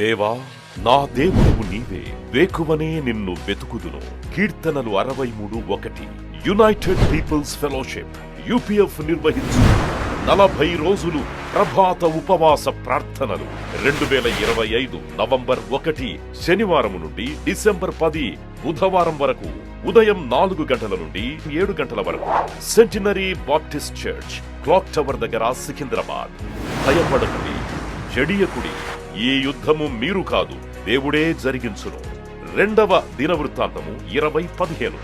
దేవా, నా దేవుడవు నీవే, వేకువనే నిన్ను వెతుకుదును. కీర్తనలు 63:1. యునైటెడ్ పీపుల్స్ ఫెలోషిప్ UPF నిర్వహించు 40 రోజులు ప్రభాత ఉపవాస ప్రార్థనలు 2025 నవంబర్ 1 శనివారం నుండి డిసెంబర్ 10 బుధవారం వరకు ఉదయం 4 గంటల నుండి 7 గంటల వరకు centenary Baptist church, clock tower దగ్గర, సికింద్రాబాద్. భయపడకుడి, జడియకుడి, ఈ యుద్ధము మీరు కాదు, దేవుడే జరిగించును. రెండవ దినవృత్తాంతము 20:15.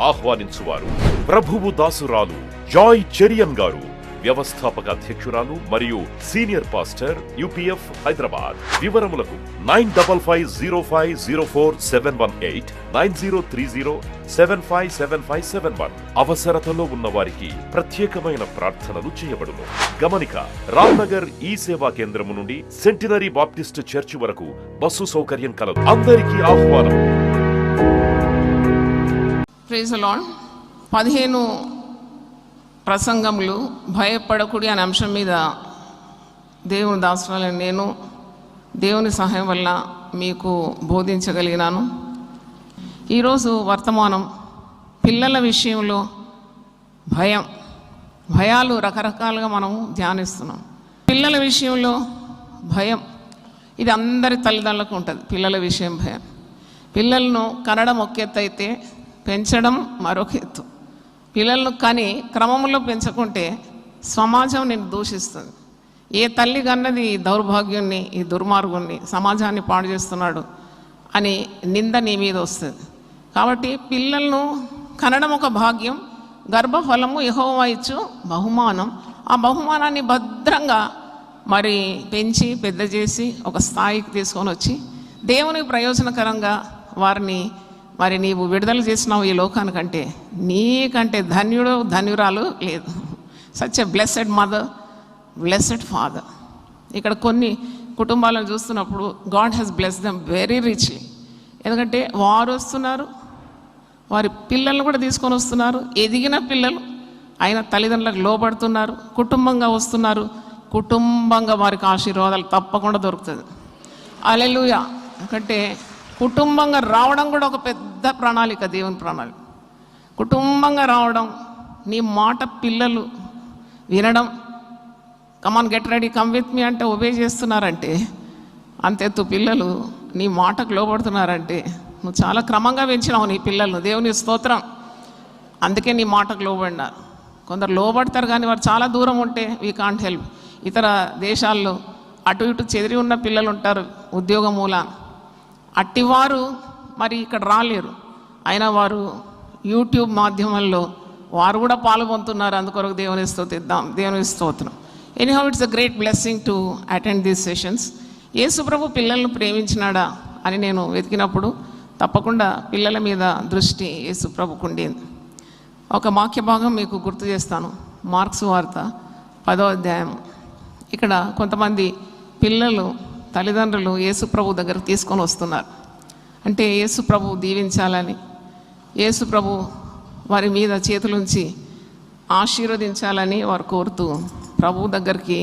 ఆహ్వానించువారు ప్రభువు దాసురాలు జాయ్ చెరియన్ గారు, వ్యవస్థాపక అధ్యక్షురాలు మరియు సీనియర్ పాస్టర్ UPF హైదరాబాద్. వివరములకు 9505047718 9030757571. అవసరతలో ఉన్న వారికి ప్రత్యేకమైన ప్రార్థనలు చేయబడును. గమనిక: రామ్నగర్ ఈ సేవా కేంద్రము నుండి సెంటినరీ బాప్టిస్ట్ చర్చి వరకు బస్సు సౌకర్యం కలదు. అందరికీ ఆహ్వానం. Praise the lord. 15 ప్రసంగములు భయపడకుడి అనే అంశం మీద దేవుని దాసురాలని నేను దేవుని సహాయం వల్ల మీకు బోధించగలిగినాను. ఈరోజు వర్తమానం పిల్లల విషయంలో భయాలు రకరకాలుగా మనం ధ్యానిస్తున్నాం. పిల్లల విషయంలో భయం, ఇది అందరి తల్లిదండ్రులకు ఉంటుంది. పిల్లల విషయం భయం. పిల్లలను కనడం ఒక ఎత్తు అయితే పెంచడం మరొక ఎత్తు. పిల్లలను కని క్రమంలో పెంచకుంటే సమాజం నిన్ను దూషిస్తుంది. ఏ తల్లి కన్నది ఈ దౌర్భాగ్యాన్ని, ఈ దుర్మార్గుణ్ణి, సమాజాన్ని పాడు చేస్తున్నాడు అని నింద నీ మీద వస్తుంది. కాబట్టి పిల్లలను కనడం ఒక భాగ్యం, గర్భఫలము యెహోవా ఇచ్చు బహుమానం. ఆ బహుమానాన్ని భద్రంగా మరి పెంచి పెద్ద చేసి ఒక స్థాయికి తీసుకొని వచ్చి దేవునికి ప్రయోజనకరంగా వారిని మరి నీవు విడుదల చేసినావు ఈ లోకానికంటే, నీకంటే ధన్యుడు ధన్యురాలు లేదు. Such a blessed mother, blessed father. ఇక్కడ కొన్ని కుటుంబాలను చూస్తున్నప్పుడు God has blessed them very richly. ఎందుకంటే వారు వస్తున్నారు, వారి పిల్లలను కూడా తీసుకొని వస్తున్నారు. ఎదిగిన పిల్లలు ఆయన తల్లిదండ్రులకు లోబడుతున్నారు, కుటుంబంగా వస్తున్నారు. కుటుంబంగా వారికి ఆశీర్వాదాలు తప్పకుండా దొరుకుతుంది. హల్లెలూయా. ఎందుకంటే కుటుంబంగా రావడం కూడా ఒక పెద్ద ప్రణాళిక, దేవుని ప్రణాళిక. కుటుంబంగా రావడం, నీ మాట పిల్లలు వినడం, come on get ready come with me అంటే ఒబే చేస్తున్నారంటే, అంతెత్తు పిల్లలు నీ మాటకు లోబడుతున్నారంటే నువ్వు చాలా క్రమంగా పెంచినావు నీ పిల్లలను. దేవుని స్తోత్రం. అందుకే నీ మాటకు లోబడినారు. కొందరు లోబడతారు కానీ వారు చాలా దూరం ఉంటే వీ కాంట్ హెల్ప్. ఇతర దేశాల్లో అటు ఇటు చెదిరి ఉన్న పిల్లలు ఉంటారు ఉద్యోగం మూలాన. అట్టివారు మరి ఇక్కడ రాలేరు, అయినా వారు యూట్యూబ్ మాధ్యమంలో వారు కూడా పాల్గొంటున్నారు. అందుకొరకు దేవుని స్తుతిద్దాం, దేవుని స్తోత్రం. Anyhow it's a great blessing to attend these sessions. Yesu ప్రభు పిల్లలను ప్రేమించినాడా అని నేను వెతికినప్పుడు తప్పకుండా పిల్లల మీద దృష్టి యేసు ప్రభుకు ఉండేది. ఒక వాక్య భాగం మీకు గుర్తు చేస్తాను. మార్క్స్ వార్త 10వ అధ్యాయం. ఇక్కడ కొంతమంది పిల్లలు తల్లిదండ్రులు యేసు ప్రభు దగ్గరకు తీసుకొని వస్తున్నారు. అంటే యేసు ప్రభు దీవించాలని, యేసు ప్రభు వారి మీద చేతులుంచి ఆశీర్వదించాలని వారు కోరుతూ ప్రభు దగ్గరికి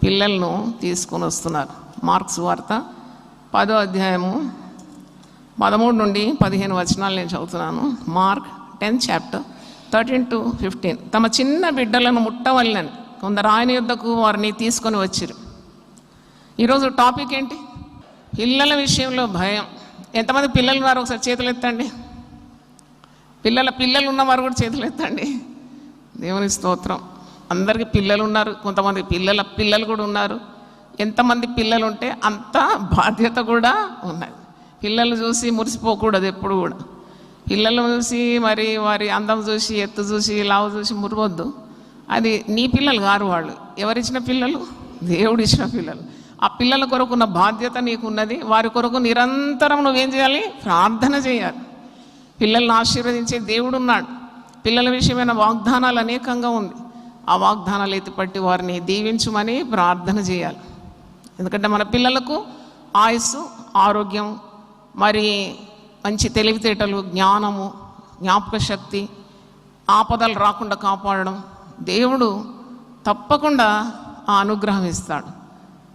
పిల్లలను తీసుకొని వస్తున్నారు. మార్క్స్ వార్త 10వ అధ్యాయము 13 నుండి 15 వచనాలు నేను చదువుతున్నాను. Mark 10th chapter 13 to 15. తమ చిన్న బిడ్డలను ముట్టవల్లని కొందరు ఆయన యుద్ధకు వారిని తీసుకొని వచ్చారు. ఈరోజు టాపిక్ ఏంటి? పిల్లల విషయంలో భయం. ఎంతమంది పిల్లలు ఉన్నారు? ఒకసారి చేతులు ఎత్తండి. పిల్లలు ఉన్నవారు కూడా చేతులు ఎత్తండి. దేవుని స్తోత్రం. అందరికీ పిల్లలు ఉన్నారు, కొంతమంది పిల్లలు కూడా ఉన్నారు. ఎంతమంది పిల్లలు ఉంటే అంత బాధ్యత కూడా ఉన్నది. పిల్లలు చూసి మురిసిపోకూడదు ఎప్పుడు కూడా. పిల్లలను చూసి మరి వారి అందం చూసి, ఎత్తు చూసి, లావు చూసి మురవద్దు. అది నీ పిల్లలు కారు. వాళ్ళు ఎవరిచ్చిన పిల్లలు? దేవుడిచ్చిన పిల్లలు. ఆ పిల్లల కొరకున్న బాధ్యత నీకున్నది. వారి కొరకు నిరంతరం నువ్వేం చేయాలి? ప్రార్థన చేయాలి. పిల్లల్ని ఆశీర్వదించే దేవుడు ఉన్నాడు. పిల్లల విషయమైన వాగ్దానాలు అనేకంగా ఉంది. ఆ వాగ్దానాలు ఎత్తిపట్టి వారిని దీవించమని ప్రార్థన చేయాలి. ఎందుకంటే మన పిల్లలకు ఆయుస్సు, ఆరోగ్యం, మరి మంచి తెలివితేటలు, జ్ఞానము, జ్ఞాపక శక్తి, ఆపదలు రాకుండా కాపాడడం దేవుడు తప్పకుండా ఆ అనుగ్రహం ఇస్తాడు.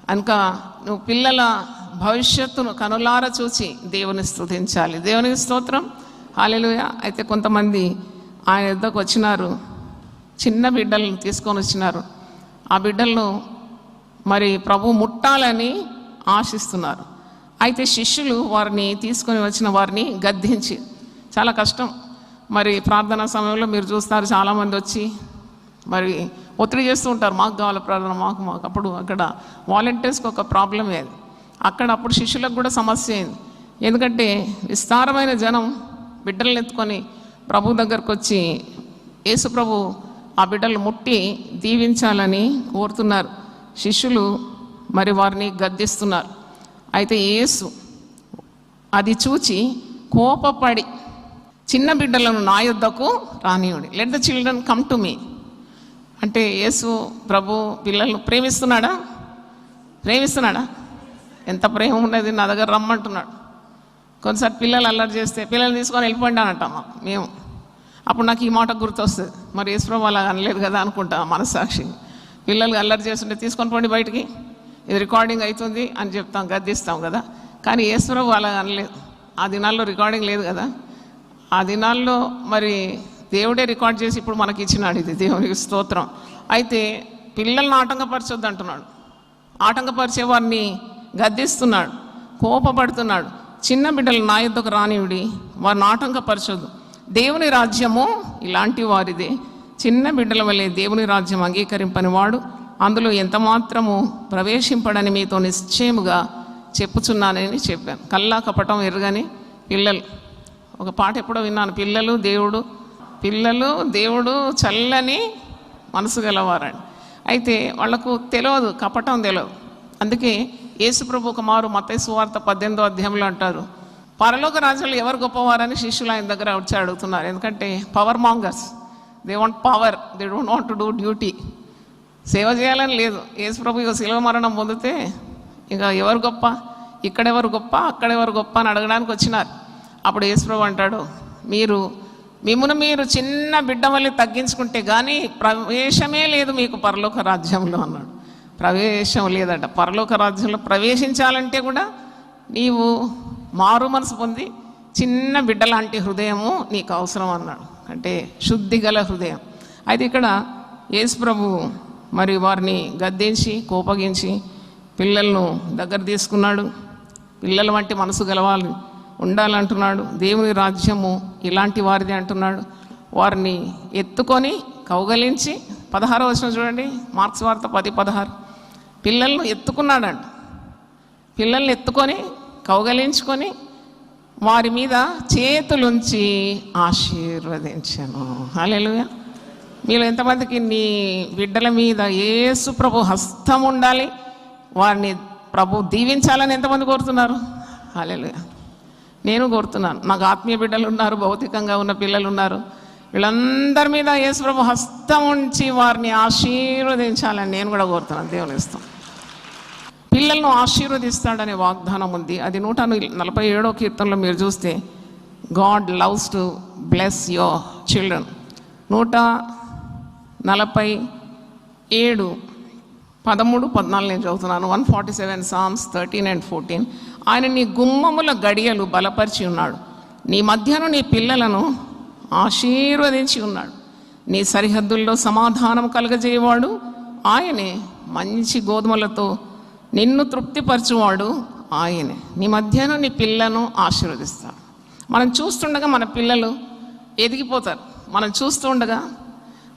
కనుక నువ్వు పిల్లల భవిష్యత్తును కనులార చూచి దేవుని స్తుతించాలి. దేవునికి స్తోత్రం, హల్లెలూయా. అయితే కొంతమంది ఆయన వద్దకు వచ్చినారు, చిన్న బిడ్డలను తీసుకొని వచ్చినారు. ఆ బిడ్డలను మరి ప్రభు ముట్టాలని ఆశిస్తున్నారు. అయితే శిష్యులు వారిని తీసుకొని వచ్చిన వారిని గద్దించి, చాలా కష్టం మరి ప్రార్థనా సమయంలో మీరు చూస్తారు చాలామంది వచ్చి మరి ఒత్తిడి చేస్తూ ఉంటారు, మాకు కావాలి ప్రార్థన, మాకు అప్పుడు అక్కడ వాలంటీర్స్కి ఒక ప్రాబ్లం అయింది. అప్పుడు శిష్యులకు కూడా సమస్య అయింది. ఎందుకంటే విస్తారమైన జనం బిడ్డలను ఎత్తుకొని ప్రభు దగ్గరకు వచ్చి యేసు ప్రభు ఆ బిడ్డలు ముట్టి దీవించాలని కోరుతున్నారు. శిష్యులు మరి వారిని గద్దిస్తున్నారు. అయితే యేసు అది చూచి కోపపడి, చిన్న బిడ్డలను నా యొద్దకు రానివ్వండి, let the children come to me. అంటే యేసు ప్రభు పిల్లలను ప్రేమిస్తున్నాడా? ఎంత ప్రేమ ఉన్నది, నా దగ్గర రమ్మంటున్నాడు. కొన్నిసారి పిల్లలు అల్లరి చేస్తే పిల్లల్ని తీసుకొని వెళ్ళిపోండి అని అంటాం మేము. అప్పుడు నాకు ఈ మాట గుర్తొస్తుంది, మరి యేసు ప్రభు అలా అనలేదు కదా అనుకుంటా మనస్సాక్షి. పిల్లలు అల్లరి చేస్తుంటే తీసుకొని పోండి బయటికి, ఇది రికార్డింగ్ అవుతుంది అని చెప్తాం, గద్దిస్తాం కదా. కానీ యేసు ప్రభు అలా అనలేదు. ఆ దినాల్లో రికార్డింగ్ లేదు కదా. ఆ దినాల్లో మరి దేవుడే రికార్డ్ చేసి ఇప్పుడు మనకి ఇచ్చినాడు. ఇది దేవునికి స్తోత్రం. అయితే పిల్లల్ని ఆటంకపరచొద్దు అంటున్నాడు. ఆటంకపరిచే వారిని గద్దిస్తున్నాడు, కోపపడుతున్నాడు. చిన్న బిడ్డలు నా యొద్దకు రానివిడి, వారిని ఆటంకపరచొద్దు. దేవుని రాజ్యము ఇలాంటి వారిదే. చిన్న బిడ్డల వల్లే దేవుని రాజ్యం అంగీకరింపని వాడు అందులో ఎంత మాత్రము ప్రవేశింపడని మీతో నిశ్చయముగా చెప్పుచున్నానని చెప్పాను. కల్లా కపటం ఎరుగని పిల్లలు. ఒక పాట ఎప్పుడో విన్నాను, పిల్లలు దేవుడు చల్లని మనసు గలవారని. అయితే వాళ్లకు తెలియదు, కపటం తెలియదు. అందుకే యేసుప్రభు ఒక మారు మత్తయి సువార్త 18వ అధ్యాయంలో అంటారు, పరలోక రాజ్యాలు ఎవరు గొప్పవారని శిష్యులు ఆయన దగ్గర వచ్చి అడుగుతున్నారు. ఎందుకంటే power mongers, they want power, they don't want to do duty. సేవ చేయాలని లేదు. యేసుప్రభు ఇక శిలువ మరణం పొందితే ఇక ఎవరు గొప్ప, ఇక్కడెవరు గొప్ప, అక్కడెవరు గొప్ప అని అడగడానికి వచ్చినారు. అప్పుడు యేసుప్రభు అంటాడు, మిమ్మల్ని మీరు చిన్న బిడ్డ వల్ల తగ్గించుకుంటే కానీ ప్రవేశమే లేదు మీకు పరలోక రాజ్యంలో అన్నాడు. ప్రవేశం లేదట. పరలోక రాజ్యంలో ప్రవేశించాలంటే కూడా నీవు మారు మనసు పొంది చిన్న బిడ్డ లాంటి హృదయము నీకు అవసరం అన్నాడు. అంటే శుద్ధి గల హృదయం. అయితే ఇక్కడ యేసుప్రభు మరి వారిని గద్దించి కోపగించి పిల్లలను దగ్గర తీసుకున్నాడు. పిల్లల వంటి మనసు గలవాలి ఉండాలంటున్నాడు. దేవుని రాజ్యము ఇలాంటి వారిది అంటున్నాడు. వారిని ఎత్తుకొని కౌగలించి 16వ వచనం చూడండి, మార్క్స్ వార్త 10:16. పిల్లలను ఎత్తుకున్నాడంట. పిల్లల్ని ఎత్తుకొని కౌగలించుకొని వారి మీద చేతులుంచి ఆశీర్వదించాను. హల్లెలూయా. మీరు ఎంతమందికి నీ బిడ్డల మీద యేసు ప్రభు హస్తం ఉండాలి, వారిని ప్రభు దీవించాలని ఎంతమంది కోరుతున్నారు? హల్లెలూయా. నేను కోరుతున్నాను. నాకు ఆత్మీయ బిడ్డలు ఉన్నారు, భౌతికంగా ఉన్న పిల్లలు ఉన్నారు. వీళ్ళందరి మీద యేసు ప్రభు హస్తం ఉంచి వారిని ఆశీర్వదించాలని నేను కూడా కోరుతున్నాను. దేవుని ఇస్తాం. పిల్లలను ఆశీర్వదిస్తాడనే వాగ్దానం ఉంది. అది 147వ కీర్తనలో మీరు చూస్తే, God loves to bless your children. 147 13, 14 నేను చదువుతున్నాను. 147 Psalms 13 and 14. ఆయన నీ గుమ్మముల గడియలు బలపరిచి ఉన్నాడు, నీ మధ్యను నీ పిల్లలను ఆశీర్వదించి ఉన్నాడు. నీ సరిహద్దుల్లో సమాధానం కలుగజేయవాడు ఆయనే. మంచి గోధుమలతో నిన్ను తృప్తిపరచువాడు ఆయనే. నీ మధ్యను నీ పిల్లను ఆశీర్వదిస్తాడు. మనం చూస్తుండగా మన పిల్లలు ఎదిగిపోతారు. మనం చూస్తుండగా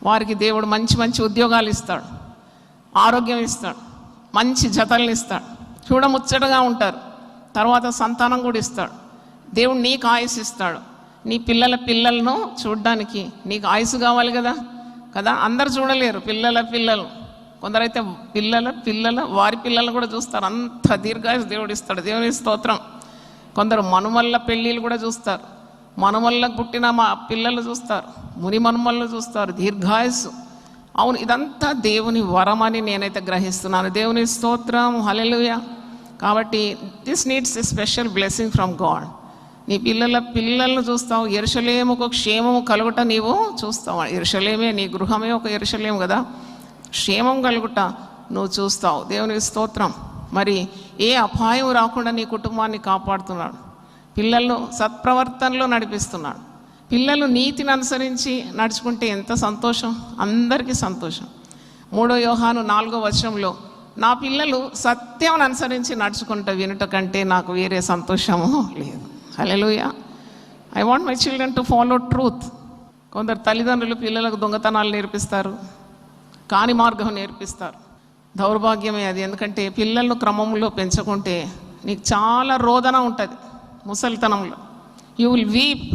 వారికి దేవుడు మంచి మంచి ఉద్యోగాలు ఇస్తాడు, ఆరోగ్యం ఇస్తాడు, మంచి జతలను ఇస్తాడు, చూడముచ్చటగా ఉంటారు. తర్వాత సంతానం కూడా ఇస్తాడు. దేవుడు నీకు ఆయుసు ఇస్తాడు. నీ పిల్లలను చూడడానికి నీకు ఆయుసు కావాలి కదా. అందరు చూడలేరు. పిల్లలు కొందరైతే వారి పిల్లలు కూడా చూస్తారు. అంత దీర్ఘాయుసు దేవుడు ఇస్తాడు. దేవుని స్తోత్రం. కొందరు మనుమల్ల పెళ్ళిళ్ళు కూడా చూస్తారు. మనుమల్లకు పుట్టిన మా పిల్లలు చూస్తారు, ముని మనుమల్ని చూస్తారు. దీర్ఘాయుసు. అవును, ఇదంతా దేవుని వరమని నేనైతే గ్రహిస్తున్నాను. దేవుని స్తోత్రం. హల్లెలూయా. కాబట్టి this needs a special blessing from God. నీ పిల్లలను చూస్తావు. యెరూషలేముకు క్షేమము కలుగుట నీవు చూస్తావు. యెరూషలేమే, నీ గృహమే ఒక యెరూషలేము కదా. క్షేమం కలుగుట నువ్వు చూస్తావు. దేవుని స్తోత్రం. మరి ఏ అపాయం రాకుండా నీ కుటుంబాన్ని కాపాడుతున్నాడు. పిల్లలను సత్ప్రవర్తనలో నడిపిస్తున్నాడు. పిల్లలు నీతిని అనుసరించి నడుచుకుంటే ఎంత సంతోషం, అందరికీ సంతోషం. 3 యోహాను 4వ వచనంలో నా పిల్లలు సత్యం అనుసరించి నడుచుకుంటూ వినుట కంటే నాకు వేరే సంతోషము లేదు. Hallelujah. I want my children to follow truth. కొందరు తల్లిదండ్రులు పిల్లలకు దొంగతనాలు నేర్పిస్తారు, కాని మార్గం నేర్పిస్తారు. దౌర్భాగ్యమే అది. ఎందుకంటే పిల్లలను క్రమంలో పెంచకుంటే నీకు చాలా రోదన ఉంటుంది ముసలితనంలో. You will weep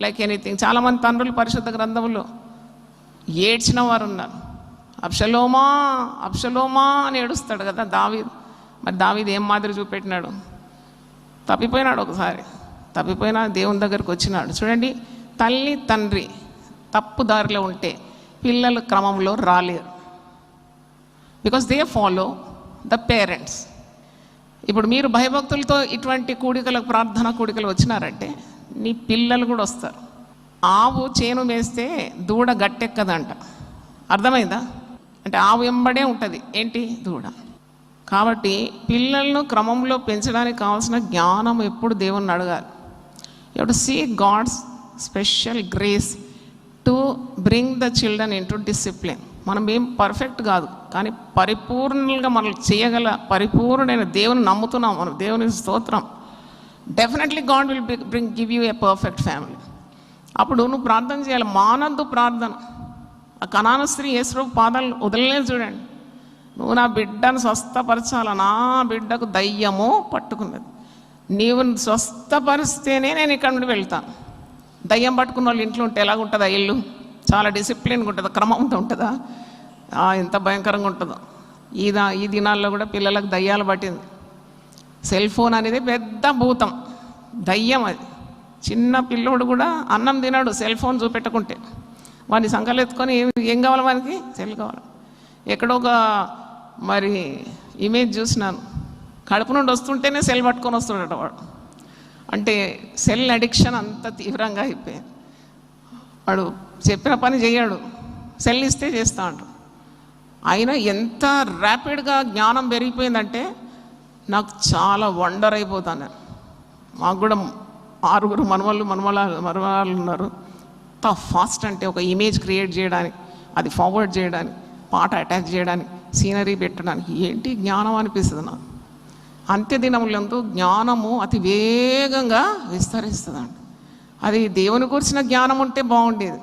like anything. చాలామంది తండ్రులు పరిశుద్ధ గ్రంథంలో ఏడ్చిన వారు ఉన్నారు. అబ్షలోమా అబ్షలోమా అని ఏడుస్తాడు కదా దావీదు. మరి దావీదు ఏం మాదిరి చూపెట్టినాడు? తప్పిపోయినాడు. ఒకసారి తప్పిపోయినా దేవుని దగ్గరికి వచ్చినాడు. చూడండి, తల్లి తండ్రి తప్పు దారిలో ఉంటే పిల్లలు క్రమంలో రాలేరు. Because they follow the parents. ఇప్పుడు మీరు భయభక్తులతో ఇటువంటి కూడికలకు, ప్రార్థన కూడికలు వచ్చినారంటే నీ పిల్లలు కూడా వస్తారు. ఆవు చేను మేస్తే దూడ గట్టెక్కదంట. అర్థమైందా? అంటే ఆవు వెంబడే ఉంటుంది ఏంటి? దూడ. కాబట్టి పిల్లలను క్రమంలో పెంచడానికి కావాల్సిన జ్ఞానం ఎప్పుడు దేవుణ్ణి అడగాలి. You have to seek God's special grace to bring the children into discipline. మనం ఏం పర్ఫెక్ట్ కాదు, కానీ పరిపూర్ణంగా మనం చేయగల పరిపూర్ణమైన దేవుని నమ్ముతున్నాం మనం. దేవుని స్తోత్రం. Definitely God will give you a perfect family. అప్పుడు నువ్వు ప్రార్థన చేయాలి. మానద్దు ప్రార్థన. ఆ కనాను స్త్రీ యేసు పాదాలు వదలలేదు. చూడండి, నువ్వు నా బిడ్డను స్వస్థపరచాల, నా బిడ్డకు దయ్యము పట్టుకున్నది, నీవు స్వస్థపరిస్తేనే నేను ఇక్కడ నుండి వెళ్తాను. దయ్యం పట్టుకున్న వాళ్ళు ఇంట్లో ఉంటే ఎలాగుంటుందా? ఇల్లు చాలా డిసిప్లిన్గా ఉంటుందా? క్రమంతో ఉంటుందా? ఎంత భయంకరంగా ఉంటుందో. ఈ దినాల్లో కూడా పిల్లలకు దయ్యాలు పట్టింది. సెల్ ఫోన్ అనేది పెద్ద భూతం, దయ్యం అది. చిన్న పిల్లోడు కూడా అన్నం తినాడు సెల్ ఫోన్ చూపెట్టుకుంటే. వాడిని సంకలు ఎత్తుకొని ఏం కావాలి వానికి? సెల్ కావాలి. ఎక్కడో ఒక మరి ఇమేజ్ చూసినాను, కడుపు నుండి వస్తుంటేనే సెల్ పట్టుకొని వస్తున్నాడు వాడు. అంటే సెల్ అడిక్షన్ అంత తీవ్రంగా అయిపోయింది. వాడు చెప్పిన పని చేయడు, సెల్ ఇస్తే చేస్తా అంటాడు. అయినా ఎంత ర్యాపిడ్గా జ్ఞానం పెరిగిపోయిందంటే నాకు చాలా వండర్ అయిపోతాను. మాకు కూడా 6 మనవరాళ్ళు ఉన్నారు. ఎంత ఫాస్ట్ అంటే ఒక ఇమేజ్ క్రియేట్ చేయడానికి, అది ఫార్వర్డ్ చేయడానికి, పాట అటాచ్ చేయడానికి, సీనరీ పెట్టడానికి ఏంటి జ్ఞానం అనిపిస్తుంది నాకు. అంత్యదినములందు జ్ఞానము అతి వేగంగా విస్తరిస్తుందండి. అది దేవుని గురించిన జ్ఞానం ఉంటే బాగుండేది,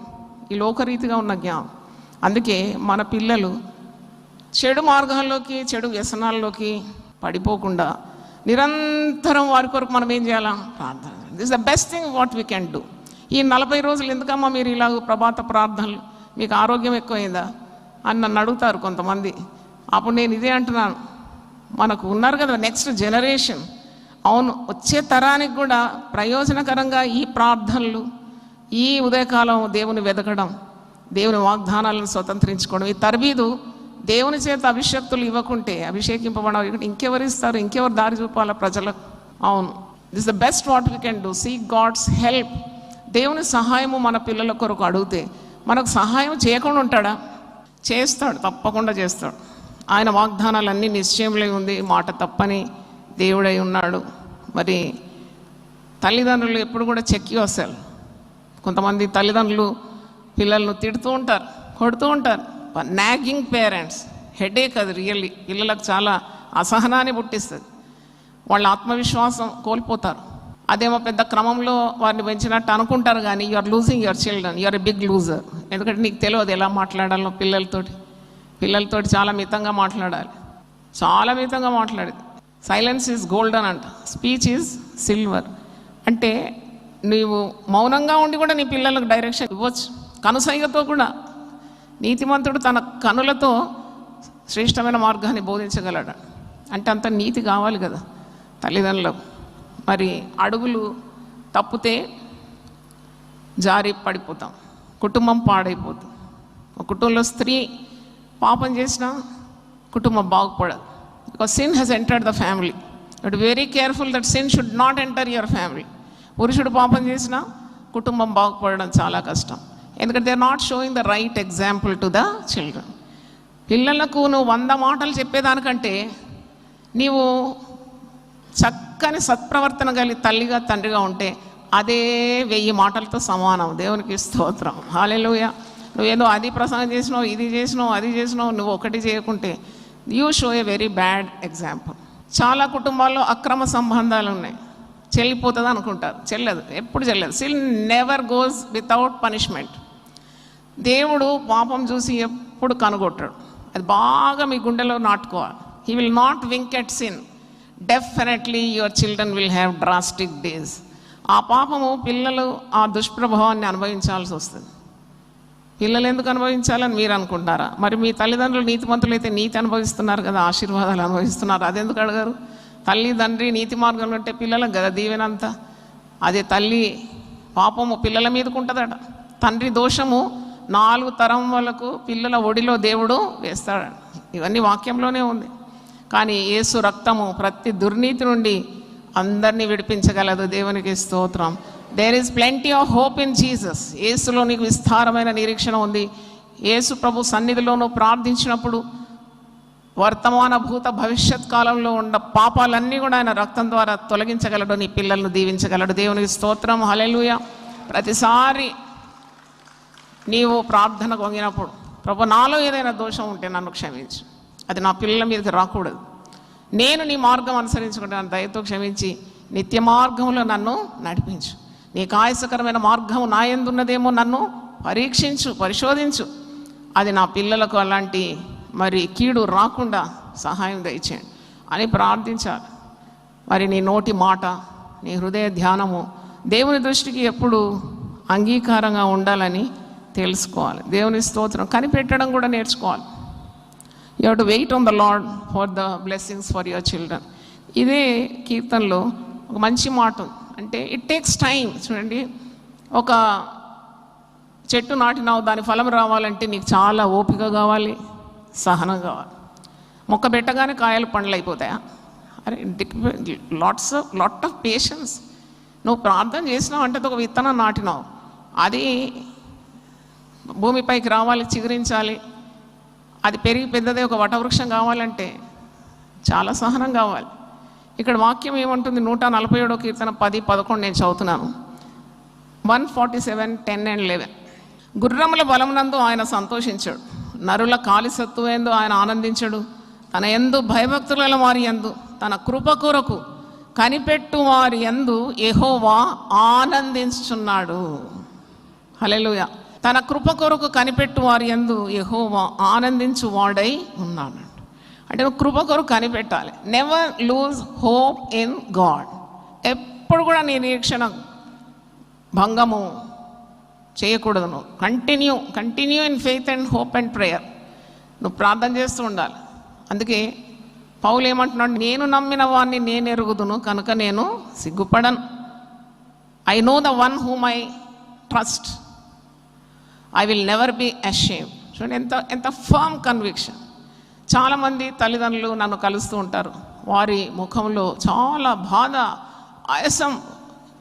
ఈ లోకరీతిగా ఉన్న జ్ఞానం. అందుకే మన పిల్లలు చెడు మార్గాల్లోకి, చెడు వ్యసనాల్లోకి పడిపోకుండా నిరంతరం వారి కొరకు మనం ఏం చేయాలా? ప్రార్థన. This the best thing what we can do. ఈ 40 రోజులు ఎందుకమ్మా మీరు ఇలాగ ప్రభాత ప్రార్థనలు, మీకు ఆరోగ్యం ఎక్కువైందా అని నన్ను అడుగుతారు కొంతమంది. అప్పుడు నేను ఇదే అంటున్నాను, మనకు ఉన్నారు కదా నెక్స్ట్ జనరేషన్. అవును, వచ్చే తరానికి కూడా ప్రయోజనకరంగా ఈ ప్రార్థనలు, ఈ ఉదయకాలం దేవుని వెతకడం, దేవుని వాగ్దానాలను స్వతంత్రించుకోవడం, ఈ తర్బీదు దేవుని చేత అభిషక్తులు ఇవ్వకుంటే, అభిషేకింపబడ ఇంకెవరు ఇస్తారు? ఇంకెవరు దారి చూపాలా ప్రజలకు? అవును, this the best what we can do. Seek God's help. దేవుని సహాయము మన పిల్లల కొరకు అడిగితే మనకు సహాయం చేయకుండా ఉంటాడా? చేస్తాడు, తప్పకుండా చేస్తాడు. ఆయన వాగ్దానాలన్నీ నిశ్చయంలో ఉంది, మాట తప్పని దేవుడై ఉన్నాడు. మరి తల్లిదండ్రులు ఎప్పుడు కూడా చెక్కి వస్తారు. కొంతమంది తల్లిదండ్రులు పిల్లలను తిడుతూ ఉంటారు, కొడుతూ ఉంటారు. నాగింగ్ పేరెంట్స్ హెడేక్ అది. రియల్లీ పిల్లలకు చాలా అసహనాన్ని పుట్టిస్తుంది. వాళ్ళ ఆత్మవిశ్వాసం కోల్పోతారు. అదేమో పెద్ద క్రమంలో వారిని పెంచినట్టు అనుకుంటారు, కానీ you are losing your children, you are a big loser. ఎందుకంటే నీకు తెలియదు ఎలా మాట్లాడాలో పిల్లలతోటి చాలా మితంగా మాట్లాడాలి, చాలా మితంగా మాట్లాడేది. సైలెన్స్ ఈజ్ గోల్డెన్ అంట, స్పీచ్ ఈజ్ సిల్వర్. అంటే నీవు మౌనంగా ఉండి కూడా నీ పిల్లలకు డైరెక్షన్ ఇవ్వచ్చు, కనుసైగతో కూడా. నీతిమంతుడు తన కనులతో శ్రేష్టమైన మార్గాన్ని బోధించగలడు. అంటే అంత నీతి కావాలి కదా తల్లిదండ్రులకు. మరి అడుగులు తప్పితే జారి పడిపోతాం, కుటుంబం పాడైపోతుంది. ఒక కుటుంబంలో స్త్రీ పాపం చేసినా కుటుంబం బాగుపడదు. Because sin has entered the family. But very careful that sin should not enter your family. పురుషుడు పాపం చేసినా కుటుంబం బాగుపడడం చాలా కష్టం. ఎందుకంటే they are not showing the right example to the children. పిల్లలకు నువ్వు 100 మాటలు చెప్పేదానికంటే నీవు చక్కని సత్ప్రవర్తన కలిగి తల్లిగా తండ్రిగా ఉంటే అదే 1000 మాటలతో సమానం. దేవునికి స్తోత్రం, హల్లెలూయా. నువ్వేదో అది ప్రసంగం చేసినావు, ఇది చేసినావు, అది చేసినావు, నువ్వు ఒకటి చేయకుంటే you show a very bad example. చాలా కుటుంబాల్లో అక్రమ సంబంధాలు ఉన్నాయి. చెల్లిపోతుంది అనుకుంటారు, చెల్లదు, ఎప్పుడు చెల్లదు. సిల్ నెవర్ గోస్ వితౌట్ పనిష్మెంట్. దేవుడు పాపం చూసి ఎప్పుడు కనుగొట్టాడు. అది బాగా మీ గుండెలో నాటుకోవాలి. He will not wink at sin. Definitely your children will have drastic days. ఆ పాపము పిల్లలు ఆ దుష్ప్రభావాన్ని అనుభవించాల్సి వస్తుంది. పిల్లలు ఎందుకు అనుభవించాలని మీరు అనుకుంటారా? మరి మీ తల్లిదండ్రులు నీతిమంతులు అయితే నీతి అనుభవిస్తున్నారు కదా, ఆశీర్వాదాలు అనుభవిస్తున్నారు, అదెందుకు అడగారు? తల్లి తండ్రి నీతి మార్గంలో ఉంటే పిల్లలకు కదా దీవెనంతా. అదే తల్లి పాపము పిల్లల మీదకు ఉంటుందట. తండ్రి దోషము 4 తరం వాళ్ళకు పిల్లల ఒడిలో దేవుడు వేస్తాడు. ఇవన్నీ వాక్యంలోనే ఉంది. కానీ యేసు రక్తము ప్రతి దుర్నీతి నుండి అందరినీ విడిపించగలదు. దేవునికి స్తోత్రం. There is plenty of hope in Jesus. యేసులో నీకు విస్తారమైన నిరీక్షణ ఉంది. యేసు ప్రభు సన్నిధిలోనూ ప్రార్థించినప్పుడు వర్తమాన భూత భవిష్యత్ కాలంలో ఉన్న పాపాలన్నీ కూడా ఆయన రక్తం ద్వారా తొలగించగలడు. నీ పిల్లలను దీవించగలడు. దేవునికి స్తోత్రం, హల్లెలూయా. ప్రతిసారి నీవు ప్రార్థనకు వంగినప్పుడు, ప్రభు నాలో ఏదైనా దోషం ఉంటే నన్ను క్షమించు, అది నా పిల్లల మీదకి రాకూడదు, నేను నీ మార్గం అనుసరించుకుంటాను, దయతో క్షమించి నిత్య మార్గంలో నన్ను నడిపించు, నీకు ఆయాసకరమైన మార్గం నా యందున్నదేమో నన్ను పరీక్షించు, పరిశోధించు, అది నా పిల్లలకు అలాంటి మరి కీడు రాకుండా సహాయం దయచేయండి అని ప్రార్థించాలి. మరి నీ నోటి మాట, నీ హృదయ ధ్యానము దేవుని దృష్టికి ఎప్పుడు అంగీకారంగా ఉండాలని తెలుసుకోవాలి. దేవుని స్తోత్రం. కనిపెట్టడం కూడా నేర్చుకోవాలి. You have to wait on the Lord for the blessings for your children. ఇదే కీర్తనలో ఒక మంచి మాట ఉంది. అంటే ఇట్ టేక్స్ టైం. చూడండి, ఒక చెట్టు నాటినావు, దాని ఫలం రావాలంటే నీకు చాలా ఓపిక కావాలి, సహనం కావాలి. మొక్క పెట్టగానే కాయలు పండ్లు అయిపోతాయా? అరే, లాట్ ఆఫ్ పేషెన్స్. నువ్వు ప్రార్థన చేసినావు అంటే ఒక విత్తనం నాటినావు, అది భూమిపైకి రావాలి, చిగురించాలి, అది పెరిగి పెద్దదే ఒక వటవృక్షం కావాలంటే చాలా సహనం కావాలి. ఇక్కడ వాక్యం ఏమంటుంది? 147 కీర్తన 10, 11 నేను చదువుతున్నాను. 147, 10 and 11. గుర్రముల బలమునందు ఆయన సంతోషించాడు, నరుల కాలిసత్తువేందు ఆయన ఆనందించడు. తన యందు భయభక్తుల వారి యందు, తన కృప కొరకు కనిపెట్టు వారి యందు యెహోవా ఆనందించుచున్నాడు. హల్లెలూయా. తన కృప కొరకు కనిపెట్టు వారి యందు యెహోవా ఆనందించు వాడై ఉన్నాడు. అంటే నువ్వు కృప కొరకు కనిపెట్టాలి. Never lose hope in God. ఎప్పుడు కూడా నీ నిరీక్షణ భంగము చేయకూడదు. నువ్వు continue in faith and hope and prayer. నువ్వు ప్రార్థన చేస్తూ ఉండాలి. అందుకే పౌలు ఏమంటున్నాడు? నేను నమ్మిన వాడిని నేను ఎరుగుదును కనుక నేను సిగ్గుపడను. I know the one whom I trust, I will never be ashamed. చూడండి ఎంత ఫర్మ్ కన్విక్షన్. చాలామంది తల్లిదండ్రులు నన్ను కలుస్తూ ఉంటారు, వారి ముఖంలో చాలా బాధ, ఆయాసం,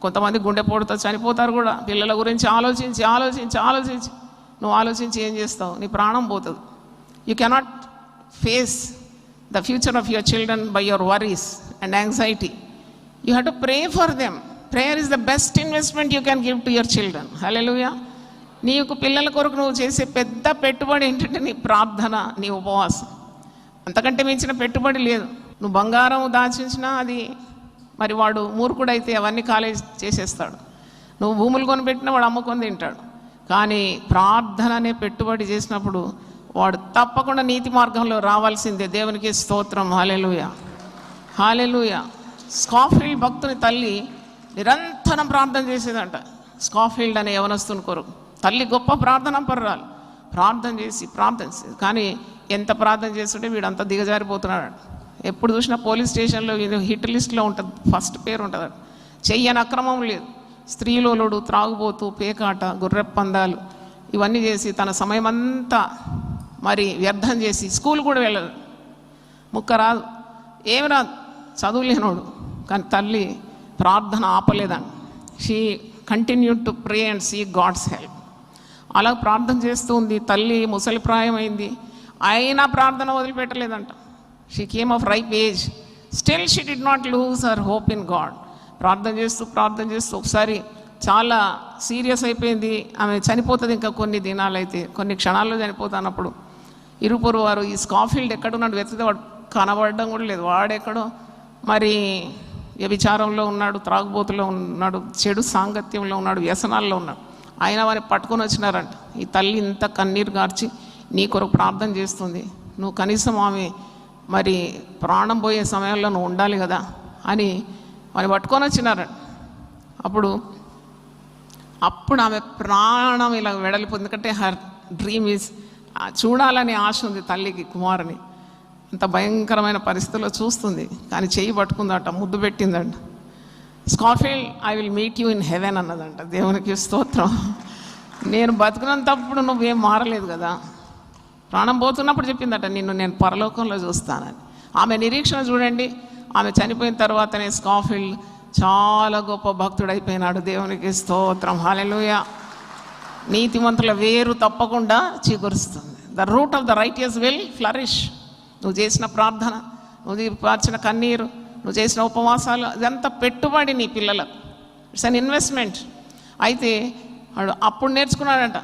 కొంతమంది గుండెపోటుతో చనిపోతారు కూడా. పిల్లల గురించి ఆలోచించి ఆలోచించి ఆలోచించి నువ్వు ఆలోచించి ఏం చేస్తావు? నీ ప్రాణం పోతుంది. You cannot face the future of your children by your worries and anxiety. You have to pray for them. Prayer is the best investment you can give to your children. Hallelujah. నీకు పిల్లల కొరకు నువ్వు చేసే పెద్ద పెట్టుబడి ఏంటంటే నీ ప్రార్థన, నీ ఉపవాసం. అంతకంటే మించిన పెట్టుబడి లేదు. నువ్వు బంగారం దాచించినా అది మరి వాడు మూర్ఖుడైతే అవన్నీ కాలేజ్ చేసేస్తాడు. నువ్వు భూములు కొనిపెట్టినా వాడు అమ్ముకొని తింటాడు. కానీ ప్రార్థన అనే పెట్టుబడి చేసినప్పుడు వాడు తప్పకుండా నీతి మార్గంలో రావాల్సిందే. దేవునికి స్తోత్రం. హల్లెలూయా, హల్లెలూయా. స్కాఫీల్డ్ భక్తుని తల్లి నిరంతరం ప్రార్థన చేసేదంట. స్కాఫీల్డ్ అనే యవనస్తుని కొరకు తల్లి గొప్ప ప్రార్థన పర్రాలు. ప్రార్థన చేసి కానీ ఎంత ప్రార్థన చేస్తుంటే వీడంతా దిగజారిపోతున్నాడు. ఎప్పుడు చూసినా పోలీస్ స్టేషన్లో హిట్ లిస్ట్లో ఉంటుంది, ఫస్ట్ పేరు ఉంటుంది. చెయ్యని అక్రమం లేదు. స్త్రీలోలుడు, త్రాగుబోతు, పేకాట, గుర్రెప్పందాలు ఇవన్నీ చేసి తన సమయం అంతా మరి వ్యర్థం చేసి స్కూల్ కూడా వెళ్ళదు, ముక్క రాదు, ఏమి రాదు, చదువు లేనోడు. కానీ తల్లి ప్రార్థన ఆపలేదండి. She continued to pray and see God's help. అలా ప్రార్థన చేస్తూ ఉంది. తల్లి ముసలి ప్రాయం అయింది, అయినా ప్రార్థన వదిలిపెట్టలేదంట. She came of ripe age. Still she did not lose her hope in God. ప్రార్థన చేస్తూ ఒకసారి చాలా సీరియస్ అయిపోయింది. ఆమె చనిపోతుంది ఇంకా కొన్ని దినాలైతే, కొన్ని క్షణాల్లో చనిపోతున్నప్పుడు ఇరుపొరు వారు ఈ స్కాఫీల్డ్ ఎక్కడున్నాడు వెతికితే వాడు కనబడడం కూడా లేదు. వాడెక్కడో మరి వ్యభిచారంలో ఉన్నాడు, త్రాగుబోతులో ఉన్నాడు, చెడు సాంగత్యంలో ఉన్నాడు, వ్యసనాల్లో ఉన్నాడు. ఆయన వారిని పట్టుకొని వచ్చినారంట. ఈ తల్లి ఇంత కన్నీరు గార్చి నీ కొరకు ప్రార్థన చేస్తుంది, నువ్వు కనీసం ఆమె మరి ప్రాణం పోయే సమయంలో నువ్వు ఉండాలి కదా అని వారిని పట్టుకొని వచ్చినారంట. అప్పుడు ఆమె ప్రాణం ఇలా వెడలిపోతుంది. ఎందుకంటే హర్ డ్రీమ్ ఈజ్ చూడాలని ఆశ ఉంది తల్లికి కుమారుని. అంత భయంకరమైన పరిస్థితుల్లో చూస్తుంది, కానీ చెయ్యి పట్టుకుందట, ముద్దు పెట్టిందంట. Scofield, I will meet you in heaven అన్నదంట. దేవునికి స్తోత్రం. నేను బతుకున్నంతప్పుడు నువ్వేం మారలేదు కదా. ప్రాణం పోతున్నప్పుడు చెప్పిందట, నిన్ను నేను పరలోకంలో చూస్తానని. ఆమె నిరీక్షణ చూడండి. ఆమె చనిపోయిన తర్వాతనే స్కాఫీల్డ్ చాలా గొప్ప భక్తుడైపోయినాడు. దేవునికి స్తోత్రం. హల్లెలూయా. నీతిమంతుల వేరు తప్పకుండా చిగురుస్తుంది. The root of the righteous will flourish. నువ్వు చేసిన ప్రార్థన, నువ్వు పార్చిన కన్నీరు, నువ్వు చేసిన ఉపవాసాలు, ఇదంతా పెట్టుబడి నీ పిల్లలకు. It's an investment. అయితే వాడు అప్పుడు నేర్చుకున్నాడంట,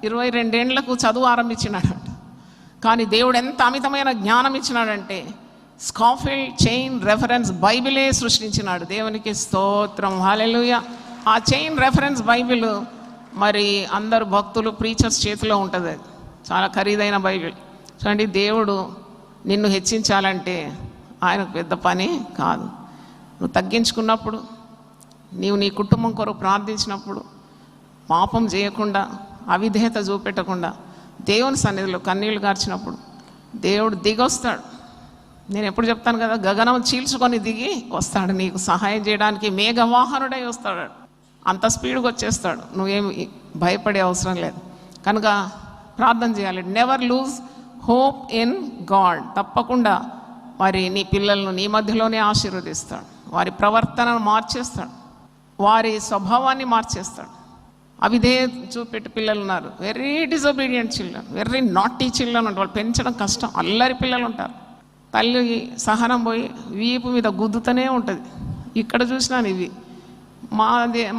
22 ఏండ్లకు చదువు ఆరంభించినాడంట. కానీ దేవుడు ఎంత అమితమైన జ్ఞానం ఇచ్చినాడంటే స్కాఫీల్డ్ చైన్ రెఫరెన్స్ బైబిలే సృష్టించినాడు. దేవునికి స్తోత్రం. హల్లెలూయా. ఆ చైన్ రెఫరెన్స్ బైబిల్ మరి అందరు భక్తులు ప్రీచర్స్ చేతిలో ఉంటుంది. చాలా ఖరీదైన బైబిల్. చూడండి, దేవుడు నిన్ను హెచ్చించాలంటే ఆయనకు పెద్ద పని కాదు. నువ్వు తగ్గించుకున్నప్పుడు, నీవు నీ కుటుంబం కొరకు ప్రార్థించినప్పుడు, పాపం చేయకుండా, అవిధేయత చూపెట్టకుండా దేవుని సన్నిధిలో కన్నీళ్లు గార్చినప్పుడు దేవుడు దిగొస్తాడు. నేను ఎప్పుడు చెప్తాను కదా, గగనం చీల్చుకొని దిగి వస్తాడు నీకు సహాయం చేయడానికి. మేఘవాహనుడై వస్తాడు. అంత స్పీడ్గా వచ్చేస్తాడు. నువ్వేమి భయపడే అవసరం లేదు. కనుక ప్రార్థన చేయాలి. Never lose hope in God. తప్పకుండా మరి నీ పిల్లలను నీ మధ్యలోనే ఆశీర్వదిస్తాడు. వారి ప్రవర్తనను మార్చేస్తాడు, వారి స్వభావాన్ని మార్చేస్తాడు. అవిధేయ చూపెట్టి పిల్లలు ఉన్నారు, very disobedient children, very naughty children ఉంటారు. వాళ్ళు పెంచడం కష్టం. అల్లరి పిల్లలు ఉంటారు. తల్లి సహనం పోయి వీపు మీద గుద్దుతూనే ఉంటుంది. ఇక్కడ చూసినాను ఇవి.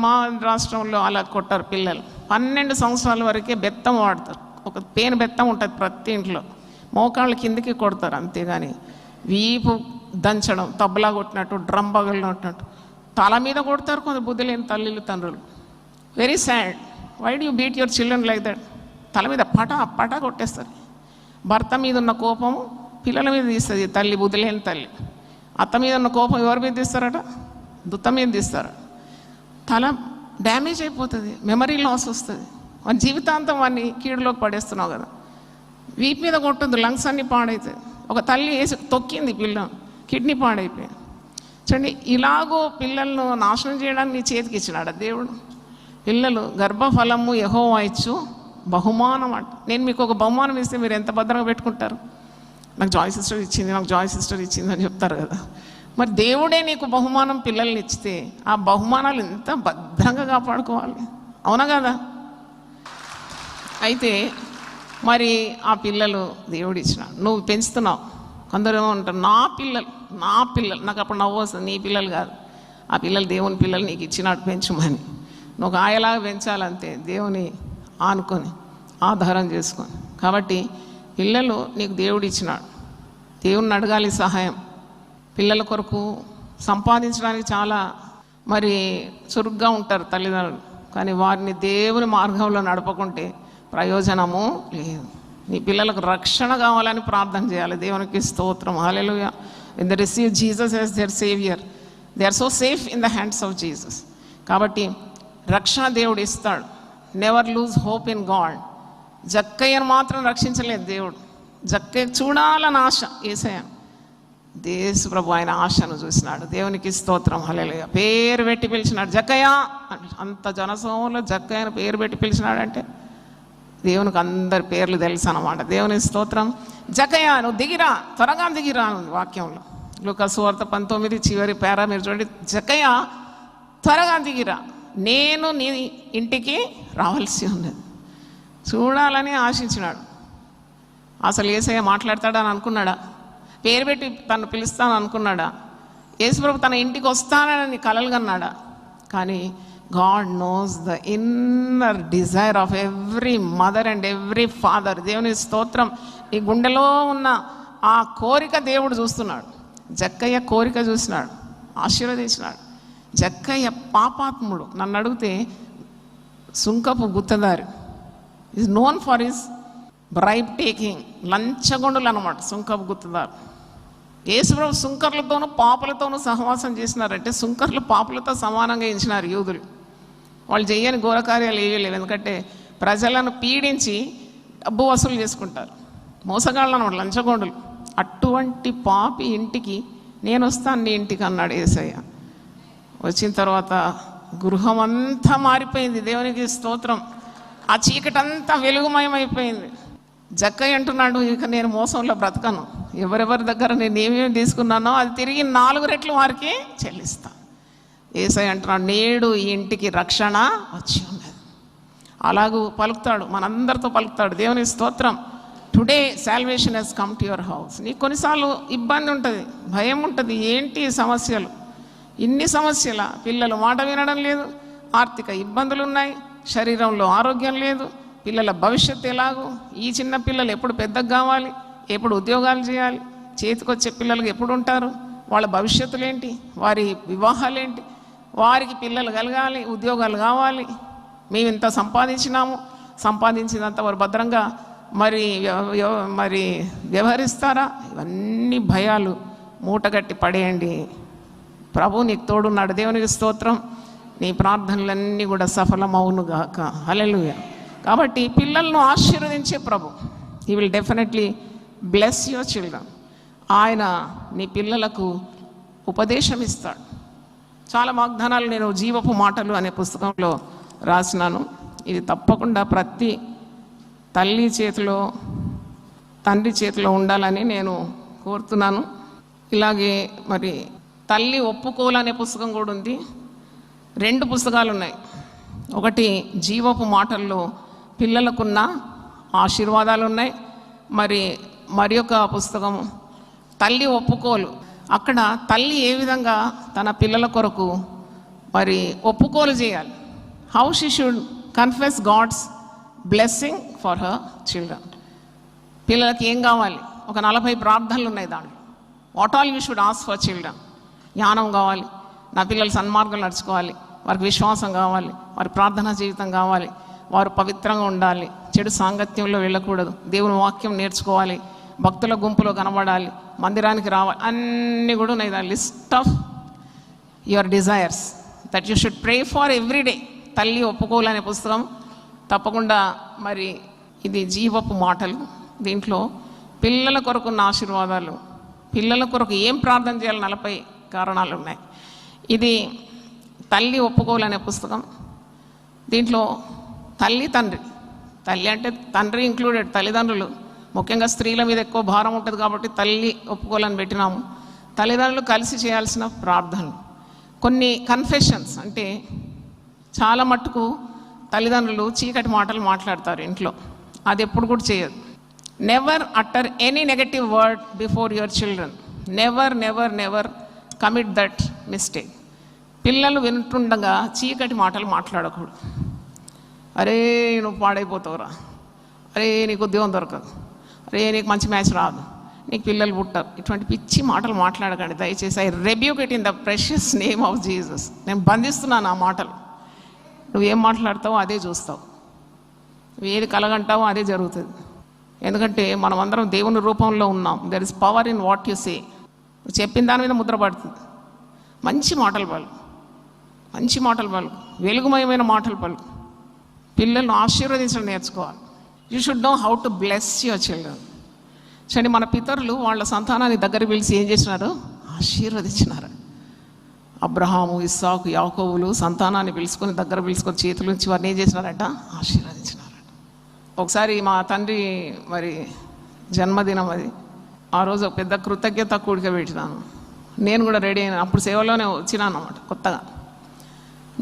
మా రాష్ట్రంలో అలా కొట్టారు పిల్లలు. 12 సంవత్సరాల వరకే బెత్తం వాడతారు. ఒక పేను బెత్తం ఉంటుంది ప్రతి ఇంట్లో. మోకాళ్ళ కిందికి కొడతారు, అంతేగాని వీపు దంచడం, తబలా కొట్టినట్టు, డ్రమ్ పగలినట్టు తల మీద కొడతారు కొంత బుద్ధి లేని తల్లిలు తండ్రులు. Very sad. Why do you beat your children like that? తల మీద పటా కొట్టేస్తారు. భర్త మీద ఉన్న కోపం పిల్లల మీద తీస్తుంది తల్లి, బుద్ధి లేని తల్లి. అత్త మీద ఉన్న కోపం ఎవరి మీద తీస్తారట? దుత్త మీద తీస్తారు. తల డ్యామేజ్ అయిపోతుంది, మెమరీ లాస్ వస్తుంది. మన జీవితాంతం వాడిని కీడులోకి పడేస్తున్నావు కదా. వీపు మీద కొట్టద్దు, లంగ్స్ అన్నీ పాడవుతాయి. ఒక తల్లి వేసి తొక్కింది పిల్ల, కిడ్నీ పాడైపోయింది. చూడండి, ఇలాగో పిల్లలను నాశనం చేయడానికి నీ చేతికి ఇచ్చినాడు దేవుడు. పిల్లలు గర్భఫలము యెహోవా ఇచ్చు బహుమానం అంట. నేను మీకు ఒక బహుమానం ఇస్తే మీరు ఎంత భద్రంగా పెట్టుకుంటారు? నాకు జాయ్ సిస్టర్ ఇచ్చింది, నాకు జాయ్ సిస్టర్ ఇచ్చింది అని చెప్తారు కదా. మరి దేవుడే నీకు బహుమానం పిల్లల్ని ఇచ్చితే ఆ బహుమానాలు ఎంత భద్రంగా కాపాడుకోవాలి, అవునా కదా? అయితే మరి ఆ పిల్లలు దేవుడు ఇచ్చినాడు, నువ్వు పెంచుతున్నావు. కొందరు ఏమో ఉంటారు, నా పిల్లలు. నాకు అప్పుడు నవ్వు వస్తుంది. నీ పిల్లలు కాదు, ఆ పిల్లలు దేవుని పిల్లలు నీకు ఇచ్చినాడు పెంచుమని. నువ్వు ఆయలాగా పెంచాలంతే, దేవుని ఆనుకొని ఆధారం చేసుకొని. కాబట్టి పిల్లలు నీకు దేవుడు ఇచ్చినాడు. దేవుణ్ణి అడగాలి సహాయం. పిల్లల కొరకు సంపాదించడానికి చాలా మరి చురుగ్గా ఉంటారు తల్లిదండ్రులు, కానీ వారిని దేవుని మార్గంలో నడపకుంటే ప్రయోజనము లేదు. నీ పిల్లలకు రక్షణ కావాలని ప్రార్థన చేయాలి. దేవునికి స్తోత్రం. హల్లెలూయా. when they receive Jesus as their savior, they are so safe in the hands of Jesus. కాబట్టి రక్షణ దేవుడు ఇస్తాడు. Never lose hope in God. జక్కయ్యను మాత్రం రక్షించలేదు దేవుడు. జక్కయ్య చూడాలని ఆశ యేసయ్య. దేశ ప్రభు ఆయన ఆశను చూసినాడు. దేవునికి స్తోత్రం. హల్లెలూయా. పేరు పెట్టి పిలిచినాడు, జక్కయ్య. అంత జనసమూహంలో జక్కయ్యను పేరు పెట్టి పిలిచినాడంటే దేవునికి అందరి పేర్లు తెలుసు అన్నమాట. దేవుని స్తోత్రం. జక్కయ్య నువ్వు దిగిరా, త్వరగా దిగిరా ఉంది వాక్యంలో. లూకా సువార్త 19 చివరి పేరా మీరు చూడండి. జక్కయ్య త్వరగా దిగిరా, నేను నీ ఇంటికి రావాల్సి ఉన్నది. చూడాలని ఆశించినాడు. అసలు యేసయ్య మాట్లాడతాడని అనుకున్నాడా? పేరు పెట్టి తను పిలుస్తాను అనుకున్నాడా? యేసుప్రభు తన ఇంటికి వస్తానని కలలు కన్నాడా? కానీ God knows the inner desire of every mother and every father. దేవుని స్తోత్రం. ఈ గుండెలో ఉన్న ఆ కోరిక దేవుడు చూస్తున్నాడు. జక్కయ్య కోరిక చూసినాడు, ఆశీర్వదించినాడు. జక్కయ్య పాపాత్ముడు. నన్ను అడిగితే సుంకపు గుత్తదారి. Is known for his bribe taking. లంచగొండులు అనమాట సుంకపు గుత్తదారు. యేసుప్రభు సుంకర్లతోనూ పాపులతోనూ సహవాసం చేసినారంటే సుంకర్లు పాపులతో సమానంగా ఎంచినారు యూదులు. వాళ్ళు చేయని ఘోరకార్యాలు ఏవీ లేవు. ఎందుకంటే ప్రజలను పీడించి డబ్బు వసూలు చేసుకుంటారు. మోసగాళ్ళు అనమాట, లంచగొండులు. అటువంటి పాపి ఇంటికి నేను వస్తాను నీ ఇంటికి అన్నాడు యేసయ్య. వచ్చిన తర్వాత గృహం అంతా మారిపోయింది. దేవునికి స్తోత్రం. ఆ చీకటంతా వెలుగుమయమైపోయింది. జక్కయ్య అంటున్నాడు, ఇక నేను మోసంలో బ్రతకను. ఎవరెవరి దగ్గర నేను ఏమేమి తీసుకున్నానో అది తిరిగి 4 రెట్లు వారికి చెల్లిస్తాను. యేసయ్య అంటున్నాడు, నేడు ఈ ఇంటికి రక్షణ వచ్చి ఉన్నది. అలాగూ పలుకుతాడు, మనందరితో పలుకుతాడు. దేవుని స్తోత్రం. Today salvation has come to your house. నీకు కొన్నిసార్లు ఇబ్బంది ఉంటుంది, భయం ఉంటుంది. ఏంటి సమస్యలు? ఇన్ని సమస్యల. పిల్లలు మాట వినడం లేదు, ఆర్థిక ఇబ్బందులు ఉన్నాయి, శరీరంలో ఆరోగ్యం లేదు, పిల్లల భవిష్యత్తు ఎలాగో, ఈ చిన్న పిల్లలు ఎప్పుడు పెద్దగా కావాలి, ఎప్పుడు ఉద్యోగాలు చేయాలి, చేతికొచ్చే పిల్లలకు ఎప్పుడు ఉంటారు, వాళ్ళ భవిష్యత్తులు ఏంటి, వారి వివాహాలు ఏంటి, వారికి పిల్లలు కలగాలి, ఉద్యోగాలు కావాలి, మేము ఇంత సంపాదించినాము, సంపాదించినంత వారు భద్రంగా మరి వ్యవహరిస్తారా? ఇవన్నీ భయాలు మూటగట్టి పడేయండి. ప్రభు నీకు తోడున్నాడు. దేవునికి స్తోత్రం. నీ ప్రార్థనలన్నీ కూడా సఫలమవును గాక. హల్లెలూయా. కాబట్టి పిల్లలను ఆశీర్వదించే ప్రభు, he will definitely bless your children. ఆయన నీ పిల్లలకు ఉపదేశం ఇస్తాడు. చాలా వాగ్దానాలు నేను జీవపు మాటలు అనే పుస్తకంలో రాసినాను. ఇది తప్పకుండా ప్రతి తల్లి చేతిలో తండ్రి చేతిలో ఉండాలని నేను కోరుతున్నాను. ఇలాగే మరి తల్లి ఒప్పుకోలు అనే పుస్తకం కూడా ఉంది. 2 పుస్తకాలు ఉన్నాయి. ఒకటి జీవపు మాటల్లో పిల్లలకున్న ఆశీర్వాదాలు ఉన్నాయి. మరి ఒక పుస్తకం తల్లి ఒప్పుకోలు. అక్కడ తల్లి ఏ విధంగా తన పిల్లల కొరకు మరి ఒప్పుకోలు చేయాలి. How she should confess God's blessing for her children. పిల్లలకి ఏం కావాలి? ఒక 40 ప్రార్థనలు ఉన్నాయి దాంట్లో. What all you should ask for children. జ్ఞానం కావాలి, నా పిల్లలు సన్మార్గం నడుచుకోవాలి, వారికి విశ్వాసం కావాలి, వారి ప్రార్థనా జీవితం కావాలి, వారు పవిత్రంగా ఉండాలి, చెడు సాంగత్యంలో వెళ్ళకూడదు, దేవుని వాక్యం నేర్చుకోవాలి, భక్తుల గుంపులో కనబడాలి, మందిరానికి రావాలి. అన్నీ కూడా ఉన్నాయి. The list of your desires that you should pray for everyday. తల్లి ఒప్పుకోలనే పుస్తకం తప్పకుండా. మరి ఇది జీవపు మాటలు. దీంట్లో పిల్లల కొరకున్న ఆశీర్వాదాలు, పిల్లల కొరకు ఏం ప్రార్థన చేయాలి 40 కారణాలు ఉన్నాయి. ఇది తల్లి ఒప్పుకోలనే పుస్తకం. దీంట్లో తల్లి తండ్రి, తల్లి అంటే తండ్రి ఇంక్లూడెడ్, తల్లిదండ్రులు ముఖ్యంగా స్త్రీల మీద ఎక్కువ భారం ఉంటుంది కాబట్టి తల్లి ఒప్పుకోలని పెట్టినాము. తల్లిదండ్రులు కలిసి చేయాల్సిన ప్రార్థనలు, కొన్ని కన్ఫెషన్స్. అంటే చాలా మట్టుకు తల్లిదండ్రులు చీకటి మాటలు మాట్లాడతారు ఇంట్లో. అది ఎప్పుడు కూడా చేయదు. Never utter any negative word before your children. Never never never commit that mistake. పిల్లలు వింటుండగా చీకటి మాటలు మాట్లాడకూడదు. అరే నువ్వు పాడైపోతావురా, అరే నీకు ఉద్యోగం దొరకదు, అరే నీకు మంచి మ్యాచ్ రాదు, నీకు పిల్లలు పుట్టరు, ఇటువంటి పిచ్చి మాటలు మాట్లాడకండి దయచేసి. I rebuke it in the precious name of Jesus. నేను బంధిస్తున్నాను ఆ మాటలు. నువ్వేం మాట్లాడతావో అదే చూస్తావు, నువ్వు ఏది కలగంటావో అదే జరుగుతుంది. ఎందుకంటే మనం అందరం దేవుని రూపంలో ఉన్నాం. There is power in what you say. నువ్వు చెప్పిన దాని మీద ముద్ర పడుతుంది. మంచి మాటలు పలుకు, మంచి మాటలు పలుకు, వెలుగుమయమైన మాటలు పలుకు. పిల్లలను ఆశీర్వదించడం నేర్చుకోవాలి. You should know how to bless your children. చూడండి, మన పితరులు వాళ్ళ సంతానాన్ని దగ్గర పిలిచి ఏం చేసినారు? ఆశీర్వదించినారు. అబ్రహాము, ఇస్సాకు, యాకోబులు సంతానాన్ని పిలుచుకొని దగ్గర పిలుచుకొని చేతుల నుంచి వారిని ఏం చేసినారట? ఆశీర్వదించినారట. ఒకసారి మా తండ్రి మరి జన్మదినం అది. ఆ రోజు ఒక పెద్ద కృతజ్ఞత కూడిక పెట్టినాను. నేను కూడా రెడీ అయినా. అప్పుడు సేవలోనే వచ్చినాను అన్నమాట కొత్తగా.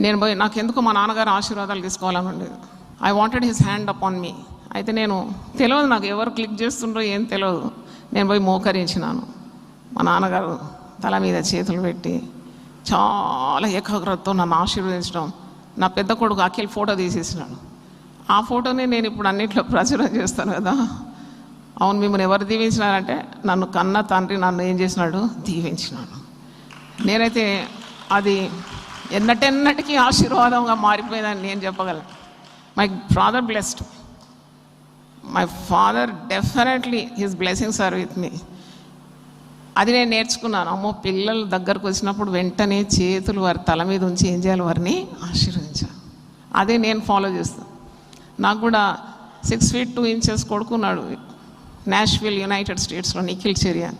నేను పోయి నాకెందుకు మా నాన్నగారు ఆశీర్వాదాలు తీసుకోవాలని ఉండేది. I wanted his hand upon me. అయితే నేను తెలియదు, నాకు ఎవరు క్లిక్ చేస్తుండ్రో ఏం తెలియదు. నేను పోయి మోకరించినాను. మా నాన్నగారు తల మీద చేతులు పెట్టి చాలా ఏకాగ్రతతో నన్ను ఆశీర్వదించడం. నా పెద్ద కొడుకు అఖిల్ ఫోటో తీసేసినాడు. ఆ ఫోటోని నేను ఇప్పుడు అన్నింటిలో ప్రచురం చేస్తాను కదా. అవును, మిమ్మల్ని ఎవరు దీవించినారంటే నన్ను కన్న తండ్రి నన్ను ఏం చేసినాడు, దీవించినాడు. నేనైతే అది ఎన్నటెన్నటికీ ఆశీర్వాదంగా మారిపోయిందని నేను చెప్పగలను. My father blessed, my father definitely his blessings are with me. అది నేను నేర్చుకున్నాను. అమ్మో, పిల్లలు దగ్గరకు వచ్చినప్పుడు వెంటనే చేతులు వారి తల మీద ఉంచి ఏం చేయాలి, వారిని ఆశీర్వదించాలి. అదే నేను ఫాలో చేస్తాను. నాకు కూడా 6 feet 2 inches కొడుకున్నాడు నాష్విల్, యునైటెడ్ స్టేట్స్లో, నిఖిల్ చెరియాన్.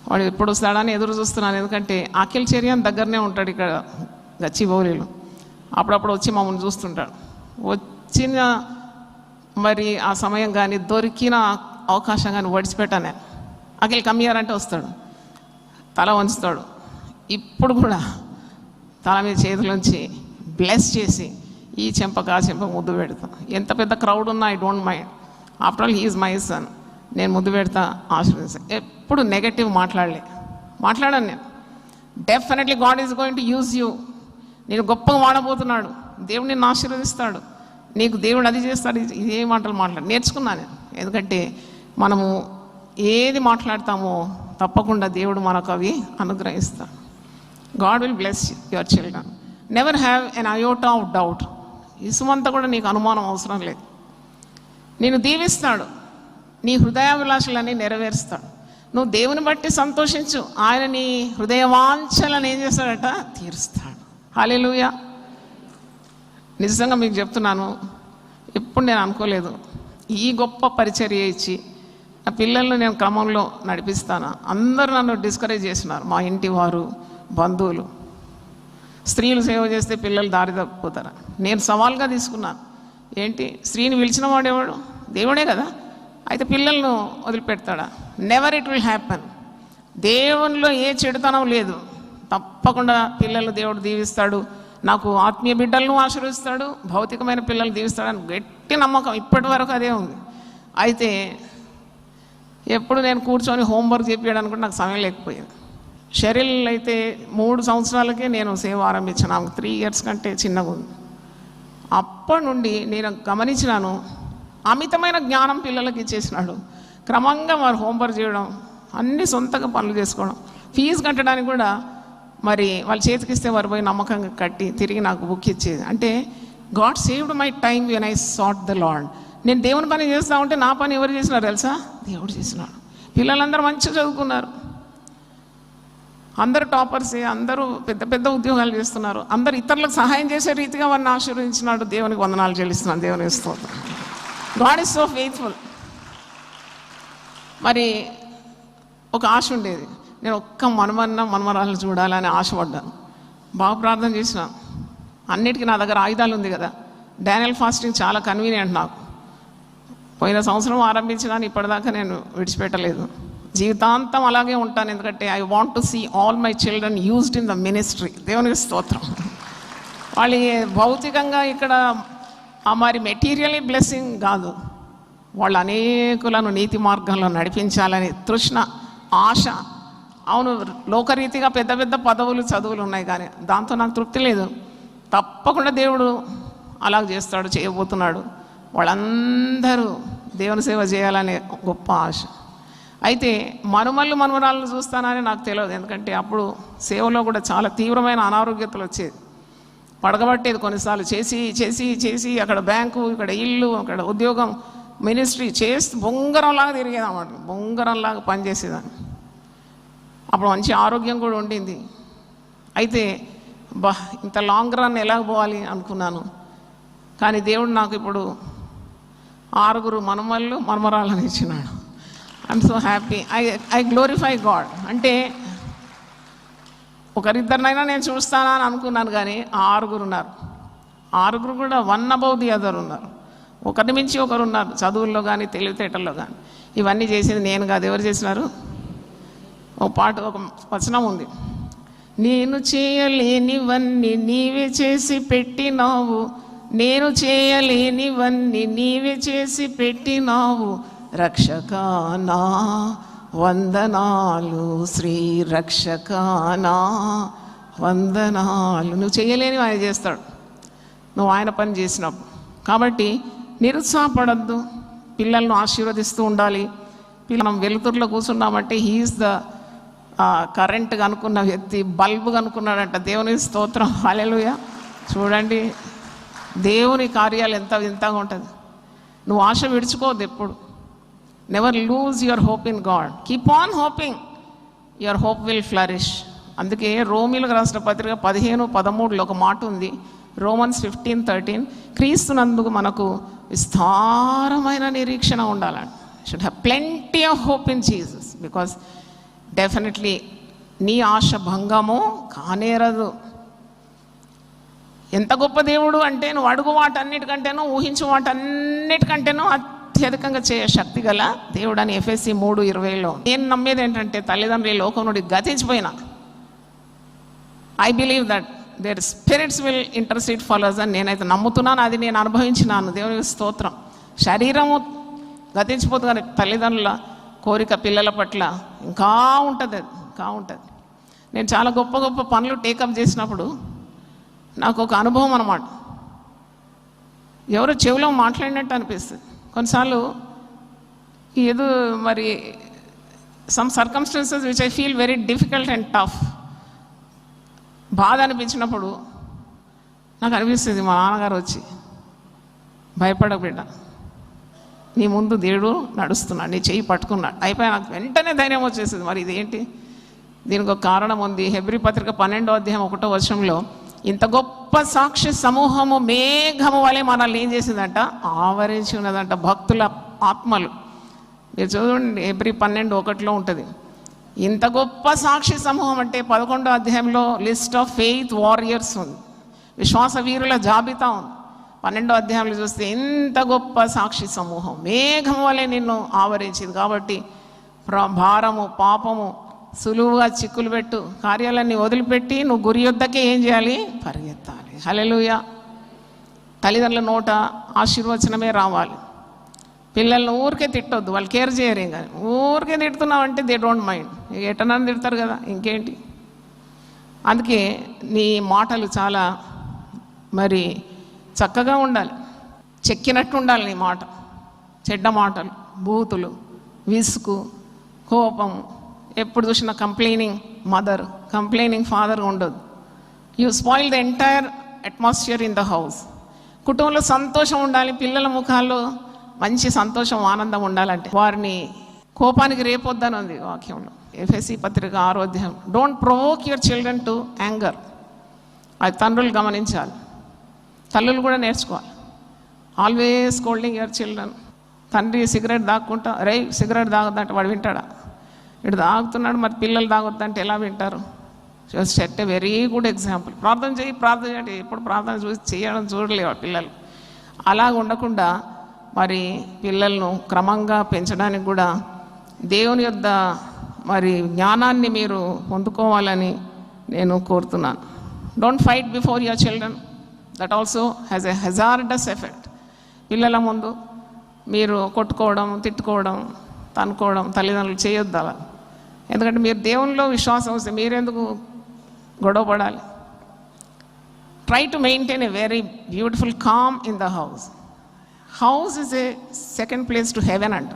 వాడు ఎప్పుడు వస్తాడని ఎదురు చూస్తున్నాను, ఎందుకంటే అఖిల్ చెరియాన్ దగ్గరనే ఉంటాడు ఇక్కడ గచ్చిబౌలిలో. అప్పుడప్పుడు వచ్చి మమ్మల్ని చూస్తుంటాడు. వచ్చిన మరి ఆ సమయం కానీ దొరికిన అవకాశం కానీ వడిచిపెట్టాను. అఖిల్ కమ్మియారంటే వస్తాడు, తల వంచుతాడు. ఇప్పుడు కూడా తల మీద చేతులుంచి బ్లెస్ చేసి ఈ చెంపకు ఆ చెంపకు ముద్దు పెడతా. ఎంత పెద్ద క్రౌడ్ ఉన్నా I don't mind. After all he's my son. నేను ముద్దు పెడతా, ఆశీర్వదిస్తాను. ఎప్పుడు నెగటివ్ మాట్లాడాను నేను. Definitely God is going to use you. నేను గొప్పగా వాడబోతున్నాడు. దేవుడు నిన్ను ఆశీర్వదిస్తాడు. నీకు దేవుడు అది చేస్తాడు. ఇది ఏ మాటలు నేర్చుకున్నాను నేను. ఎందుకంటే మనము ఏది మాట్లాడతామో తప్పకుండా దేవుడు మనకు అవి అనుగ్రహిస్తాడు. God will bless your children. Never have an iota of doubt. ఇసుమంతా కూడా నీకు అనుమానం అవసరం లేదు. నేను దీవిస్తాడు, నీ హృదయాభిలాషలన్నీ నెరవేరుస్తాడు. నువ్వు దేవుని బట్టి సంతోషించు, ఆయన నీ హృదయవాంఛలను ఏం చేస్తాడట, తీరుస్తాడు. హల్లెలూయా. నిజంగా మీకు చెప్తున్నాను, ఎప్పుడు నేను అనుకోలేదు ఈ గొప్ప పరిచర్య ఇచ్చి నా పిల్లల్ని నేను క్రమంలో నడిపిస్తాను. అందరూ నన్ను డిస్కరేజ్ చేసినారు, మా ఇంటి వారు, బంధువులు. స్త్రీలు సేవ చేస్తే పిల్లలు దారి తప్పిపోతారు. నేను సవాల్గా తీసుకున్నాను. ఏంటి, స్త్రీని పిలిచిన వాడేవాడు దేవుడే కదా, అయితే పిల్లలను వదిలిపెడతాడా? Never it will happen. దేవునిలో ఏ చెడుతనం లేదు. తప్పకుండా పిల్లలు దేవుడు దీవిస్తాడు. నాకు ఆత్మీయ బిడ్డలను ఆశీర్వదిస్తాడు, భౌతికమైన పిల్లలు దీవిస్తాడని గట్టి నమ్మకం ఇప్పటి వరకు అదే ఉంది. అయితే ఎప్పుడు నేను కూర్చొని హోంవర్క్ చెప్పాడు కూడా నాకు సమయం లేకపోయింది. షెరిల్ అయితే 3 సంవత్సరాలకే నేను సేవ ఆరంభించాను. ఆమెకు 3 years కంటే చిన్నగా ఉంది. అప్పటి నుండి నేను గమనించినాను, అమితమైన జ్ఞానం పిల్లలకి ఇచ్చేసినాడు. క్రమంగా వారు హోంవర్క్ చేయడం, అన్ని సొంతగా పనులు చేసుకోవడం, ఫీజు కట్టడానికి కూడా మరి వాళ్ళ చేతికిస్తే వారు పోయి నమ్మకంగా కట్టి తిరిగి నాకు బుక్ ఇచ్చేది. అంటే God saved my time when I sat the Lord. నేను దేవుని పని చేస్తూ ఉంటే నా పని ఎవరు చేసినారు తెలుసా? దేవుడు చేసినాడు. పిల్లలందరూ మంచిగా చదువుకున్నారు, అందరూ టాపర్సే, అందరూ పెద్ద పెద్ద ఉద్యోగాలు చేస్తున్నారు, అందరూ ఇతరులకు సహాయం చేసే రీతిగా వారిని ఆశీర్వదించినాడు. దేవునికి వందనాలు చెల్లిస్తున్నాను. దేవుని స్తోత్రం. God is so faithful. మరి ఒక ఆశ ఉండేది, నేను ఒక్క మనమరాలను చూడాలని ఆశపడ్డాను. బాగా ప్రార్థన చేసినాను. అన్నిటికీ నా దగ్గర ఆయుధాలు ఉంది కదా. డానియల్ ఫాస్టింగ్ చాలా కన్వీనియంట్ నాకు. పోయిన సంవత్సరం ఆరంభించినాను, ఇప్పటిదాకా నేను విడిచిపెట్టలేదు. జీవితాంతం అలాగే ఉంటాను. ఎందుకంటే I want to see all my children used in the ministry. దేవునికి స్తోత్రం. వాళ్ళు భౌతికంగా ఇక్కడ మరి మెటీరియల్లీ బ్లెస్సింగ్ కాదు, వాళ్ళు అనేకులను నీతి మార్గంలో నడిపించాలని తృష్ణ, ఆశ. అవును, లోకరీతిగా పెద్ద పెద్ద పదవులు, చదువులు ఉన్నాయి, కానీ దాంతో నాకు తృప్తి లేదు. తప్పకుండా దేవుడు అలాగ చేస్తాడు, చేయబోతున్నాడు. వాళ్ళందరూ దేవుని సేవ చేయాలనే గొప్ప ఆశ. అయితే మనవరాలను చూస్తానని నాకు తెలియదు. ఎందుకంటే అప్పుడు సేవలో కూడా చాలా తీవ్రమైన అనారోగ్యతలు వచ్చేది, పడగబట్టేది. కొన్నిసార్లు చేసి చేసి చేసి అక్కడ బ్యాంకు, ఇక్కడ ఇల్లు, అక్కడ ఉద్యోగం, మినిస్ట్రీ చేసి బొంగరంలాగా తిరిగేది అన్నమాట. బొంగరంలాగా పనిచేసేదాన్ని. అప్పుడు మంచి ఆరోగ్యం కూడా ఉండింది. అయితే ఇంత లాంగ్ రన్ ఎలా పోవాలి అనుకున్నాను. కానీ దేవుడు నాకు ఇప్పుడు 6 మనమరాలను ఇచ్చినాడు. I'm so happy. I glorify God. అంటే ఒకరిద్దరినైనా నేను చూస్తానా అని అనుకున్నాను, కానీ 6 ఉన్నారు. 6 కూడా 1 above the other ఉన్నారు. ఒకరిని మించి ఒకరు ఉన్నారు, చదువుల్లో కానీ తెలివితేటల్లో కానీ. ఇవన్నీ చేసింది నేను కాదు. ఎవరు చేసినారు? ఒక వచనం ఉంది, నేను చేయలేనివన్నీ నీవే చేసి పెట్టినావు, నేను చేయలేనివన్నీ నీవే చేసి పెట్టినావు, రక్షక నా వందనాలు శ్రీరక్షకానా వందనాలు. నువ్వు చేయలేని ఆయన చేస్తాడు నువ్వు ఆయన పని చేసినప్పుడు. కాబట్టి నిరుత్సాహపడద్దు, పిల్లలను ఆశీర్వదిస్తూ ఉండాలి. మనం వెలుతురులో కూర్చున్నామంటే హీఈస్ ద కరెంట్గా అనుకున్న వ్యక్తి బల్బుగా అనుకున్నాడంట. దేవుని స్తోత్రం, హల్లెలూయా. చూడండి దేవుని కార్యాలు ఎంత వింతగా ఉంటుంది. నువ్వు ఆశ విడుచుకోవద్దు ఎప్పుడు. Never lose your hope in God, keep on hoping, your hope will flourish. అందుకే రోమీలకు రాసిన పత్రిక 15:13 ఒక మాట ఉంది, రోమన్స్ 15:13, క్రీస్తునందుకు మనకు విస్తారమైన నిరీక్షణ ఉండాలండి. Should have plenty of hope in Jesus, because definitely నీ ఆశ భంగము కానేరదు. ఎంత గొప్ప దేవుడు అంటే నువ్వు అడుగు వాటన్నిటికంటేనూ ఊహించు వాటన్నిటికంటేనూ అత్యధికంగా చేయ శక్తి గల దేవుడు అని ఎఫెసీ 3:20లో. నేను నమ్మేది ఏంటంటే తల్లిదండ్రులు ఈ లోకం నుండి గతించిపోయినా I believe that there spirits will intercede for us అని నేనైతే నమ్ముతున్నాను. అది నేను అనుభవించినాను. దేవుని స్తోత్రం. శరీరము గతించిపోతుంది కానీ తల్లిదండ్రుల కోరిక పిల్లల పట్ల ఇంకా ఉంటుంది, అది ఇంకా ఉంటుంది. నేను చాలా గొప్ప గొప్ప పనులు టేకప్ చేసినప్పుడు నాకు ఒక అనుభవం అన్నమాట. ఎవరో చెవిలో మాట్లాడినట్టు అనిపిస్తుంది కొన్నిసార్లు. ఏదో మరి some circumstances which I feel very difficult and tough, బాధ అనిపించినప్పుడు నాకు అనిపిస్తుంది మా నాన్నగారు వచ్చి, భయపడకు బిడ్డ, నీ ముందు దేవుడు నడుస్తున్నాడు, నీ చెయ్యి పట్టుకున్నాడు. అయిపోయి నాకు వెంటనే ధైర్యం వచ్చేసింది. మరి ఇదేంటి, దీనికి ఒక కారణం ఉంది. హెబ్రీ పత్రిక 12:1 ఇంత గొప్ప సాక్షి సమూహము మేఘము వలె మనల్ని ఏం చేసిందంట, ఆవరించి ఉన్నదంట, భక్తుల ఆత్మలు. మీరు చూడండి హెబ్రీ 12:1 ఉంటుంది. ఇంత గొప్ప సాక్షి సమూహం అంటే 11వ లిస్ట్ ఆఫ్ ఫెయిత్ వారియర్స్ ఉంది, విశ్వాస వీరుల జాబితా ఉంది. 12వ చూస్తే ఇంత గొప్ప సాక్షి సమూహం మేఘం వలె నిన్ను ఆవరించింది. కాబట్టి భారము పాపము సులువుగా చిక్కులు పెట్టు కార్యాలన్నీ వదిలిపెట్టి నువ్వు గురి యొద్దకే ఏం చేయాలి, పరిగెత్తాలి. హల్లెలూయా. తల్లిదండ్రుల నోట ఆశీర్వచనమే రావాలి. పిల్లల్ని ఊరికే తిట్టొద్దు, వాళ్ళు కేర్ చేయరు. కానీ ఊరికే తిడుతున్నావంటే దే డోంట్ మైండ్, ఎటనని తిడతారు కదా, ఇంకేంటి. అందుకే నీ మాటలు చాలా మరి చక్కగా ఉండాలి, చెక్కినట్టు ఉండాలి నీ మాట. చెడ్డ మాటలు, బూతులు, విసుగు, కోపము, ఎప్పుడు చూసిన కంప్లైనింగ్ మదర్, కంప్లైనింగ్ ఫాదర్ ఉండదు. You spoil the entire atmosphere in the house. కుటుంబంలో సంతోషం ఉండాలి, పిల్లల ముఖాల్లో మంచి సంతోషం ఆనందం ఉండాలంటే వారిని కోపానికి రేపొద్దని ఉంది వాక్యంలో. ఎఫెసీ పత్రిక 6వ don't provoke your children to anger. అది తండ్రులు గమనించాలి, తల్లులు కూడా నేర్చుకోవాలి. Always scolding your children. తండ్రి సిగరెట్ దాక్కుంటా, రై సిగరెట్ తాగొద్దంటే వాడు వింటాడా? ఇటు తాగుతున్నాడు, మరి పిల్లలు తాగొద్దంటే ఎలా వింటారు? Set a very good example. ప్రార్థన చేయండి, ఎప్పుడు ప్రార్థన చేయడం చూడలేవు పిల్లలు. అలా ఉండకుండా మరి పిల్లలను క్రమంగా పెంచడానికి కూడా దేవుని యొద్ద మరి జ్ఞానాన్ని మీరు పొందుకోవాలని నేను కోరుతున్నాను. Don't fight before your children, that also has a hazardous effect. పిల్లల ముందు మీరు కొట్టుకోవడం, తిట్టుకోవడం, తనుకోవడం తల్లిదండ్రులు చేయొద్దు అలా. ఎందుకంటే మీరు దేవునిలో విశ్వాసం వస్తే మీరెందుకు గొడవ పడాలి? Try to maintain a very beautiful calm in the house. House is a second place to heaven అంట.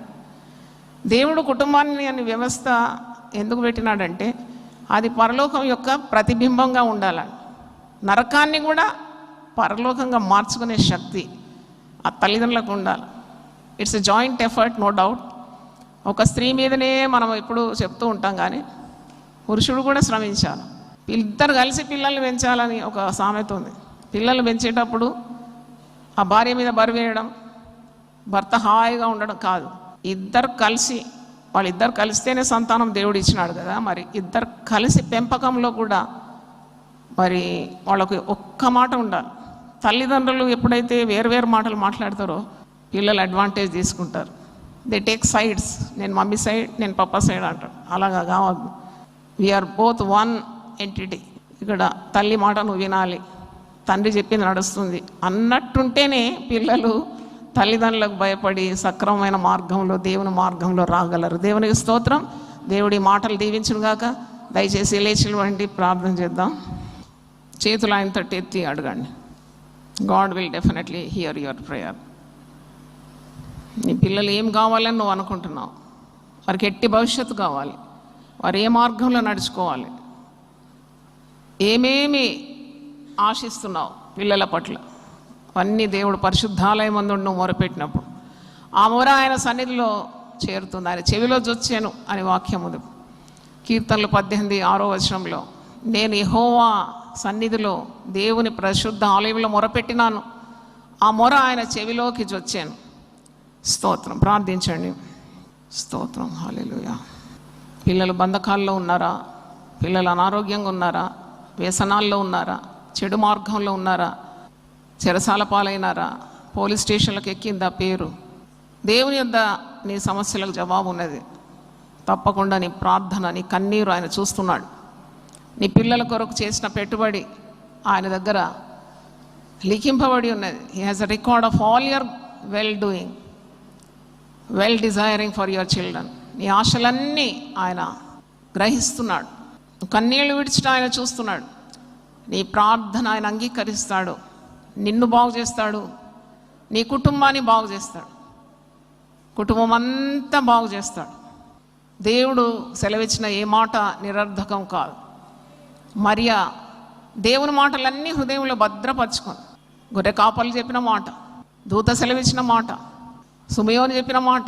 దేవుడు కుటుంబాన్ని అని వ్యవస్థ ఎందుకు పెట్టినాడంటే అది పరలోకం యొక్క ప్రతిబింబంగా ఉండాలని. నరకాన్ని కూడా పరలోకంగా మార్చుకునే శక్తి ఆ తల్లిదండ్రులకు ఉండాలి. It's a joint effort, no doubt. ఒక స్త్రీ మీదనే మనం ఎప్పుడు చెప్తూ ఉంటాం, కానీ పురుషుడు కూడా శ్రమించాలి. ఇద్దరు కలిసి పిల్లల్ని పెంచాలని ఒక సామెత ఉంది. పిల్లల్ని పెంచేటప్పుడు ఆ భార్య మీద బరువు వేయడం, భర్త హాయిగా ఉండడం కాదు. వాళ్ళిద్దరు కలిస్తేనే సంతానం దేవుడు ఇచ్చినాడు కదా. మరి ఇద్దరు కలిసి పెంపకంలో కూడా మరి వాళ్ళకు ఒక్క మాట ఉండాలి. తల్లిదండ్రులు ఎప్పుడైతే వేరు మాటలు మాట్లాడతారో పిల్లలు అడ్వాంటేజ్ తీసుకుంటారు. దే టేక్ సైడ్స్, నేను మమ్మీ సైడ్, నేను పప్పా సైడ్ అంటాడు. అలాగా కావద్దు. We are both one entity. ఇక్కడ తల్లి మాట నువ్వు వినాలి, తండ్రి చెప్పింది నడుస్తుంది అన్నట్టుంటేనే పిల్లలు తల్లిదండ్రులకు భయపడి సక్రమమైన మార్గంలో దేవుని మార్గంలో రాగలరు. దేవునికి స్తోత్రం. దేవుడి మాటలు దీవించును గాక. దయచేసి లేచిన వంటి ప్రార్థన చేద్దాం. చేతులు ఆయన తట్టి ఎత్తి అడగండి. God will definitely here your prayer. నీ పిల్లలు ఏం కావాలని నువ్వు అనుకుంటున్నావు? వారికి ఎట్టి భవిష్యత్తు కావాలి, వారు ఏ మార్గంలో నడుచుకోవాలి, ఏమేమి ఆశిస్తున్నావు పిల్లల పట్ల, అవన్నీ దేవుడు పరిశుద్ధాలయం మందు నువ్వు మొరపెట్టినప్పుడు ఆ మొర ఆయన సన్నిధిలో చేరుతుంది. ఆయన చెవిలో జొచ్చాను అని వాక్యం ఉంది. కీర్తనలు 18:6 నేను యెహోవా సన్నిధిలో దేవుని పరిశుద్ధ ఆలయంలో మొరపెట్టినాను, ఆ మొర ఆయన చెవిలోకి జొచ్చాను. స్తోత్రం. ప్రార్థించండి. స్తోత్రం. హల్లెలూయా. పిల్లలు బంధకాల్లో ఉన్నారా? పిల్లలు అనారోగ్యంగా ఉన్నారా? వ్యసనాల్లో ఉన్నారా? చెడు మార్గంలో ఉన్నారా? చెరసాల పాలైనారా? పోలీస్ స్టేషన్లకు ఎక్కిందా పేరు? దేవుని యొద్ద నీ సమస్యలకు జవాబు ఉన్నది. తప్పకుండా నీ ప్రార్థన, నీ కన్నీరు ఆయన చూస్తున్నాడు. నీ పిల్లల కొరకు చేసిన పెట్టుబడి ఆయన దగ్గర లిఖింపబడి ఉన్నది. He has a record of all your well doing, well desiring for your children. నీ ఆశలన్నీ ఆయన గ్రహిస్తున్నాడు. కన్నీళ్లు విడిచడం ఆయన చూస్తున్నాడు. నీ ప్రార్థన ఆయన అంగీకరిస్తాడు. నిన్ను బాగు చేస్తాడు, నీ కుటుంబాన్ని బాగు చేస్తాడు, కుటుంబం అంతా బాగు చేస్తాడు. దేవుడు సెలవిచ్చిన ఏ మాట నిరర్ధకం కాదు. మరియా దేవుని మాటలన్నీ హృదయంలో భద్రపరచుకుంది. గొర్రె కాపలు చెప్పిన మాట, దూత సెలవిచ్చిన మాట, సుమయోని చెప్పిన మాట,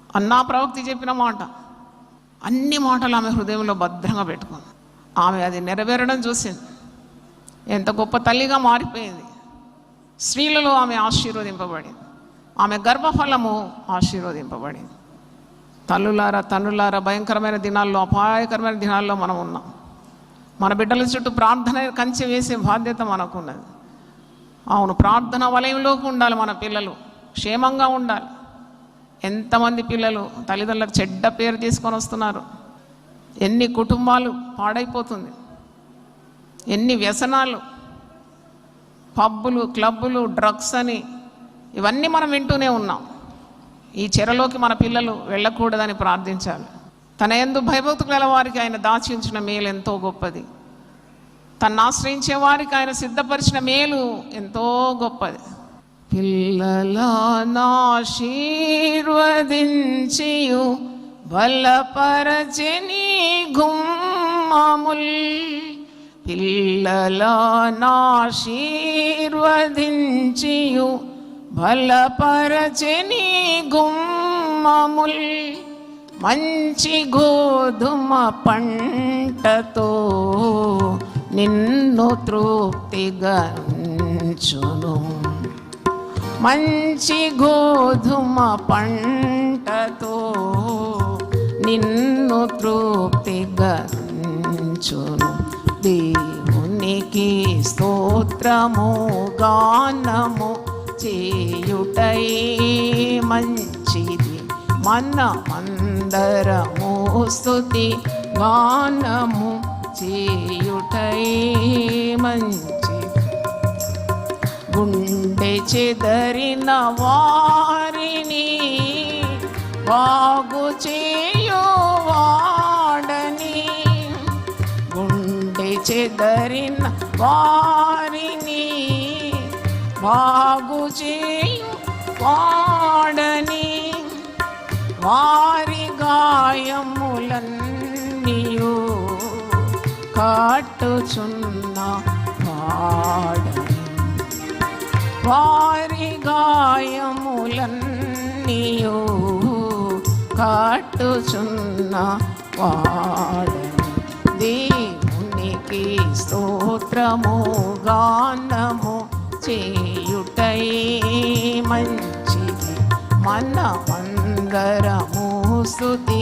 అన్నా ప్రవక్తి చెప్పిన మాట, అన్ని మాటలు ఆమె హృదయంలో భద్రంగా పెట్టుకుంది. ఆమె అది నెరవేరడం చూసింది. ఎంత గొప్ప తల్లిగా మారిపోయింది. స్త్రీలలో ఆమె ఆశీర్వదింపబడింది. ఆమె గర్భఫలము ఆశీర్వదింపబడింది. తల్లులారా, తండ్రులారా, భయంకరమైన దినాల్లో, అపాయకరమైన దినాల్లో మనం ఉన్నాం. మన బిడ్డల చుట్టూ ప్రార్థన కంచె వేసే బాధ్యత మనకున్నది. అవును, ప్రార్థన వలయంలోకి ఉండాలి. మన పిల్లలు క్షేమంగా ఉండాలి. ఎంతమంది పిల్లలు తల్లిదండ్రులకు చెడ్డ పేరు తీసుకొని వస్తున్నారు. ఎన్ని కుటుంబాలు పాడైపోతుంది, ఎన్ని వ్యసనాలు, పబ్బులు, క్లబ్బులు, డ్రగ్స్ అని ఇవన్నీ మనం వింటూనే ఉన్నాం. ఈ చెరలోకి మన పిల్లలు వెళ్ళకూడదని ప్రార్థించాలి. తన యందు భయభక్తులు గల వారికి ఆయన దాచి ఉంచిన మేలు ఎంతో గొప్పది. తను ఆశ్రయించే వారికి ఆయన సిద్ధపరిచిన మేలు ఎంతో గొప్పది. పిల్లలాశీర్వదించియు బలపరచని గుమ్మముల్, పిల్లలాశీర్వదించియు బలపరచని గుమ్మముల్, మంచి గోధుమ పంటతో నిన్ను తృప్తిగా ఉంచును. మంచి గోధుమ పంటతో నిన్ను తృప్తిగా ఉంచును. దేవునికి స్తోత్రము గానము చేయుటై మంచిది. మనమందరము స్తుతి గానము చేయుటై మంచిది. గుండె చెదరిన వారిని బాగు చేయువాడని, గుండె చెదరిన వారిని బాగు చేయువాడని, వారి గాయములన్నీయు కట్టుచున్న వాడని, వారి గాయములన్నీయు కట్టుచున్న వాడని. దేవునికి స్తోత్రము గానము చేయుటై మంచిది. మనమందరము స్తుతి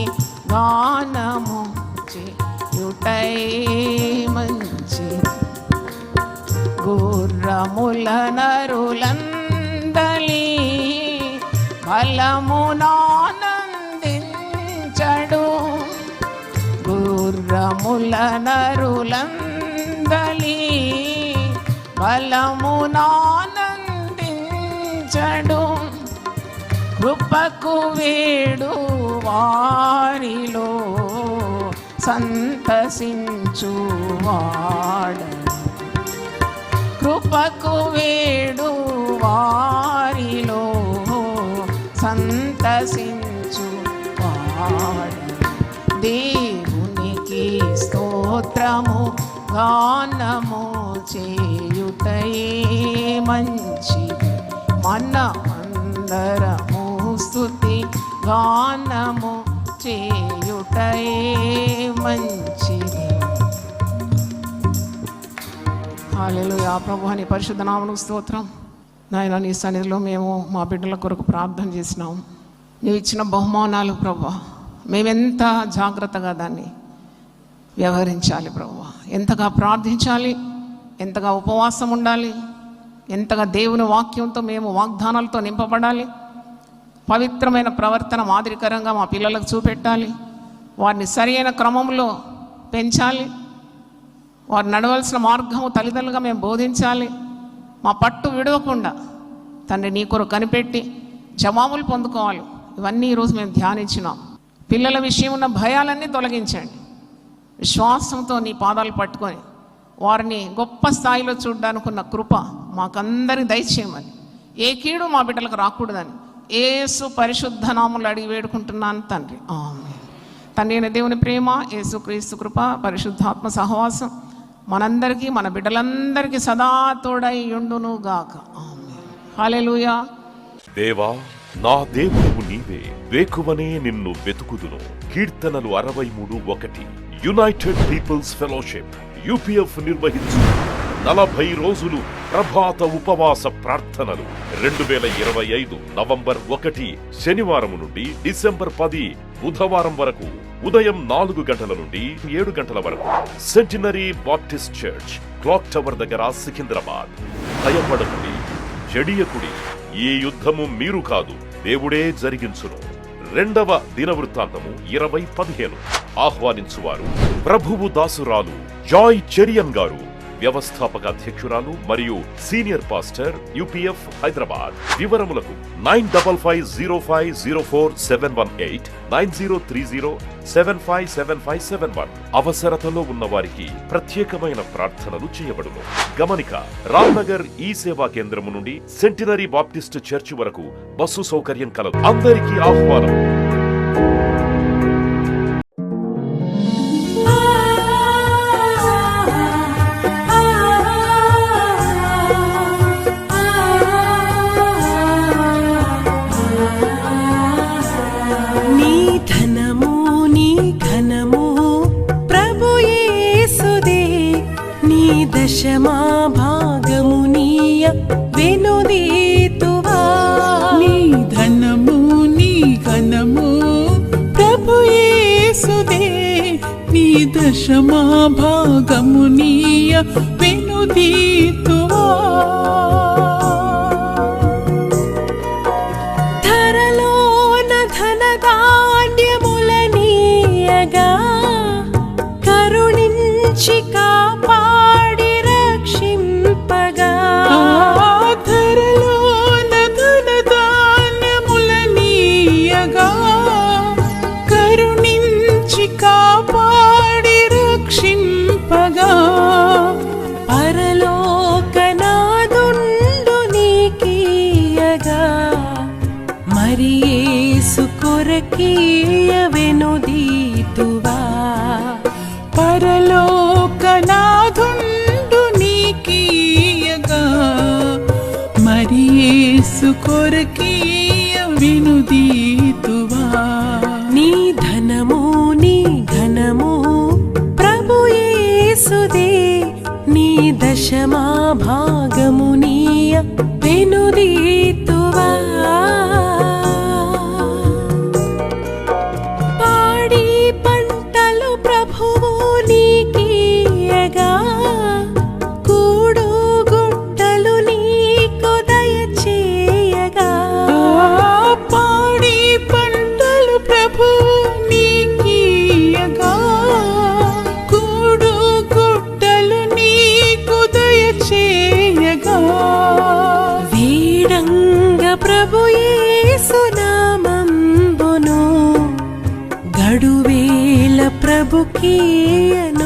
గానము చేయుటై మంచిది. గుర్రముల నరులందలి బలమునానందించడు, గుర్రముల నరులందలి బలమునానందించడు. తొలగించడు. కృపకు వేడు వారిలో సంతసించువాడను. కృపకు వేడు వారిలో సంతసించువాడను. దేవునికి స్తోత్రము గానము చేయుటయే మంచిది. మనమందరము స్తుతి గానము చేయుటయే మంచిది. హల్లెలూయా. ప్రభువా నీ పరిశుద్ధ నామమునకు స్తోత్రం. నాయన నీ సన్నిధిలో మేము మా బిడ్డల కొరకు ప్రార్థన చేసినాం. నీవు ఇచ్చిన బహుమానాలు ప్రభువా మేమెంత జాగ్రత్తగా దాన్ని వ్యవహరించాలి ప్రభువా, ఎంతగా ప్రార్థించాలి, ఎంతగా ఉపవాసం ఉండాలి, ఎంతగా దేవుని వాక్యంతో మేము వాగ్దానాలతో నింపబడాలి, పవిత్రమైన ప్రవర్తన మాదిరికరంగా మా పిల్లలకు చూపెట్టాలి, వారిని సరైన క్రమంలో పెంచాలి, వారు నడవలసిన మార్గము తల్లిదండ్రులుగా మేము బోధించాలి. మా పట్టు విడవకుండా తండ్రి నీ కొరకు కనిపెట్టి జవాబులు పొందుకోవాలి. ఇవన్నీ ఈరోజు మేము ధ్యానించినాం. పిల్లల విషయం ఉన్న భయాలన్నీ తొలగించండి. విశ్వాసంతో నీ పాదాలు పట్టుకొని వారిని గొప్ప స్థాయిలో చూడడానికి ఉన్న కృప మాకందరికి దయచేయమని, ఏ కీడు మా బిడ్డలకు రాకూడదని యేసు పరిశుద్ధ నామములో అడిగి వేడుకుంటున్నాను తండ్రి. ఆమేన్. తండ్రి అయిన దేవుని ప్రేమ, యేసు క్రీస్తు కృప, పరిశుద్ధాత్మ సహవాసం మనందరికీ మన బిడ్డలందరికీ సదా తోడై యుండును గాక. ఆమేన్. హల్లెలూయా. దేవా నా దేవుడు నీవే, వేకువనే నిన్ను వెతుకుదును. కీర్తనలు 63:1. యునైటెడ్ పీపుల్స్ ఫెలోషిప్ UPF నిర్వహించు 40 రోజులు ప్రభాత ఉపవాస ప్రార్థనలు 2025 నవంబర్ 1 శనివారం నుండి డిసెంబర్ 10 బుధవారం వరకు ఉదయం 4 గంటల నుండి 7 గంటల వరకు centenary Baptist church, clock tower దగ్గర, సికింద్రాబాద్. భయపడకుడి, జడియకుడి, ఈ యుద్ధము మీరు కాదు దేవుడే జరిగించును. 2వ దినవృత్తాంతము 20:15. ఆహ్వానించువారు ప్రభువు దాసురాలు జాయ్ చెరియన్ గారు, వ్యవస్థాపక అధ్యక్షురాలు మరియు సీనియర్ పాస్టర్ UPF హైదరాబాద్. వివరములకు 9505047718 9030757571. అవసరతలో ఉన్న వారికి ప్రత్యేకమైన ప్రార్థనలు చేయబడును. గమనిక, రామ్నగర్ ఈ సేవా కేంద్రము నుండి సెంటినరీ బాప్టిస్ట్ చర్చి వరకు బస్సు సౌకర్యం కలదు. అందరికీ ఆహ్వానం. దశమా భాగమునీయ వెనుదీతువా. నీ ధనము నీ ఘనము ప్రభు యేసుదే, నీ దశమా భాగమునీయ వెనుదీతువా. ధరలోన ధనధాన్యములనీయగా కరుణించి కాపాడి రక్షింపగా. ధరలోన ధనధాన్యములనీయగా కరుణించి కాపాడి రక్షింపగా. పరలోకనాదుండు నీకీయగా మరి యేసు కొరకీయ వెనుదీతువా. పరలోకనాదుండు నీకీయగా మరి యేసు కొరకీయ వెనుదీతువా. నీ ధనము నీ ఘనము ప్రభు యేసుదే, నీ దశమా భాగమునీయ వెనుదీతువా. పాడి పంటలు ప్రభువు నీకీయగా కూడు గుట్టలు నీకు దయచేయగా. పాడి పంటలు ప్రభువు నీకీయగా కూడు గుట్టలు నీకు దయచేయగా. ప్రభుకీయన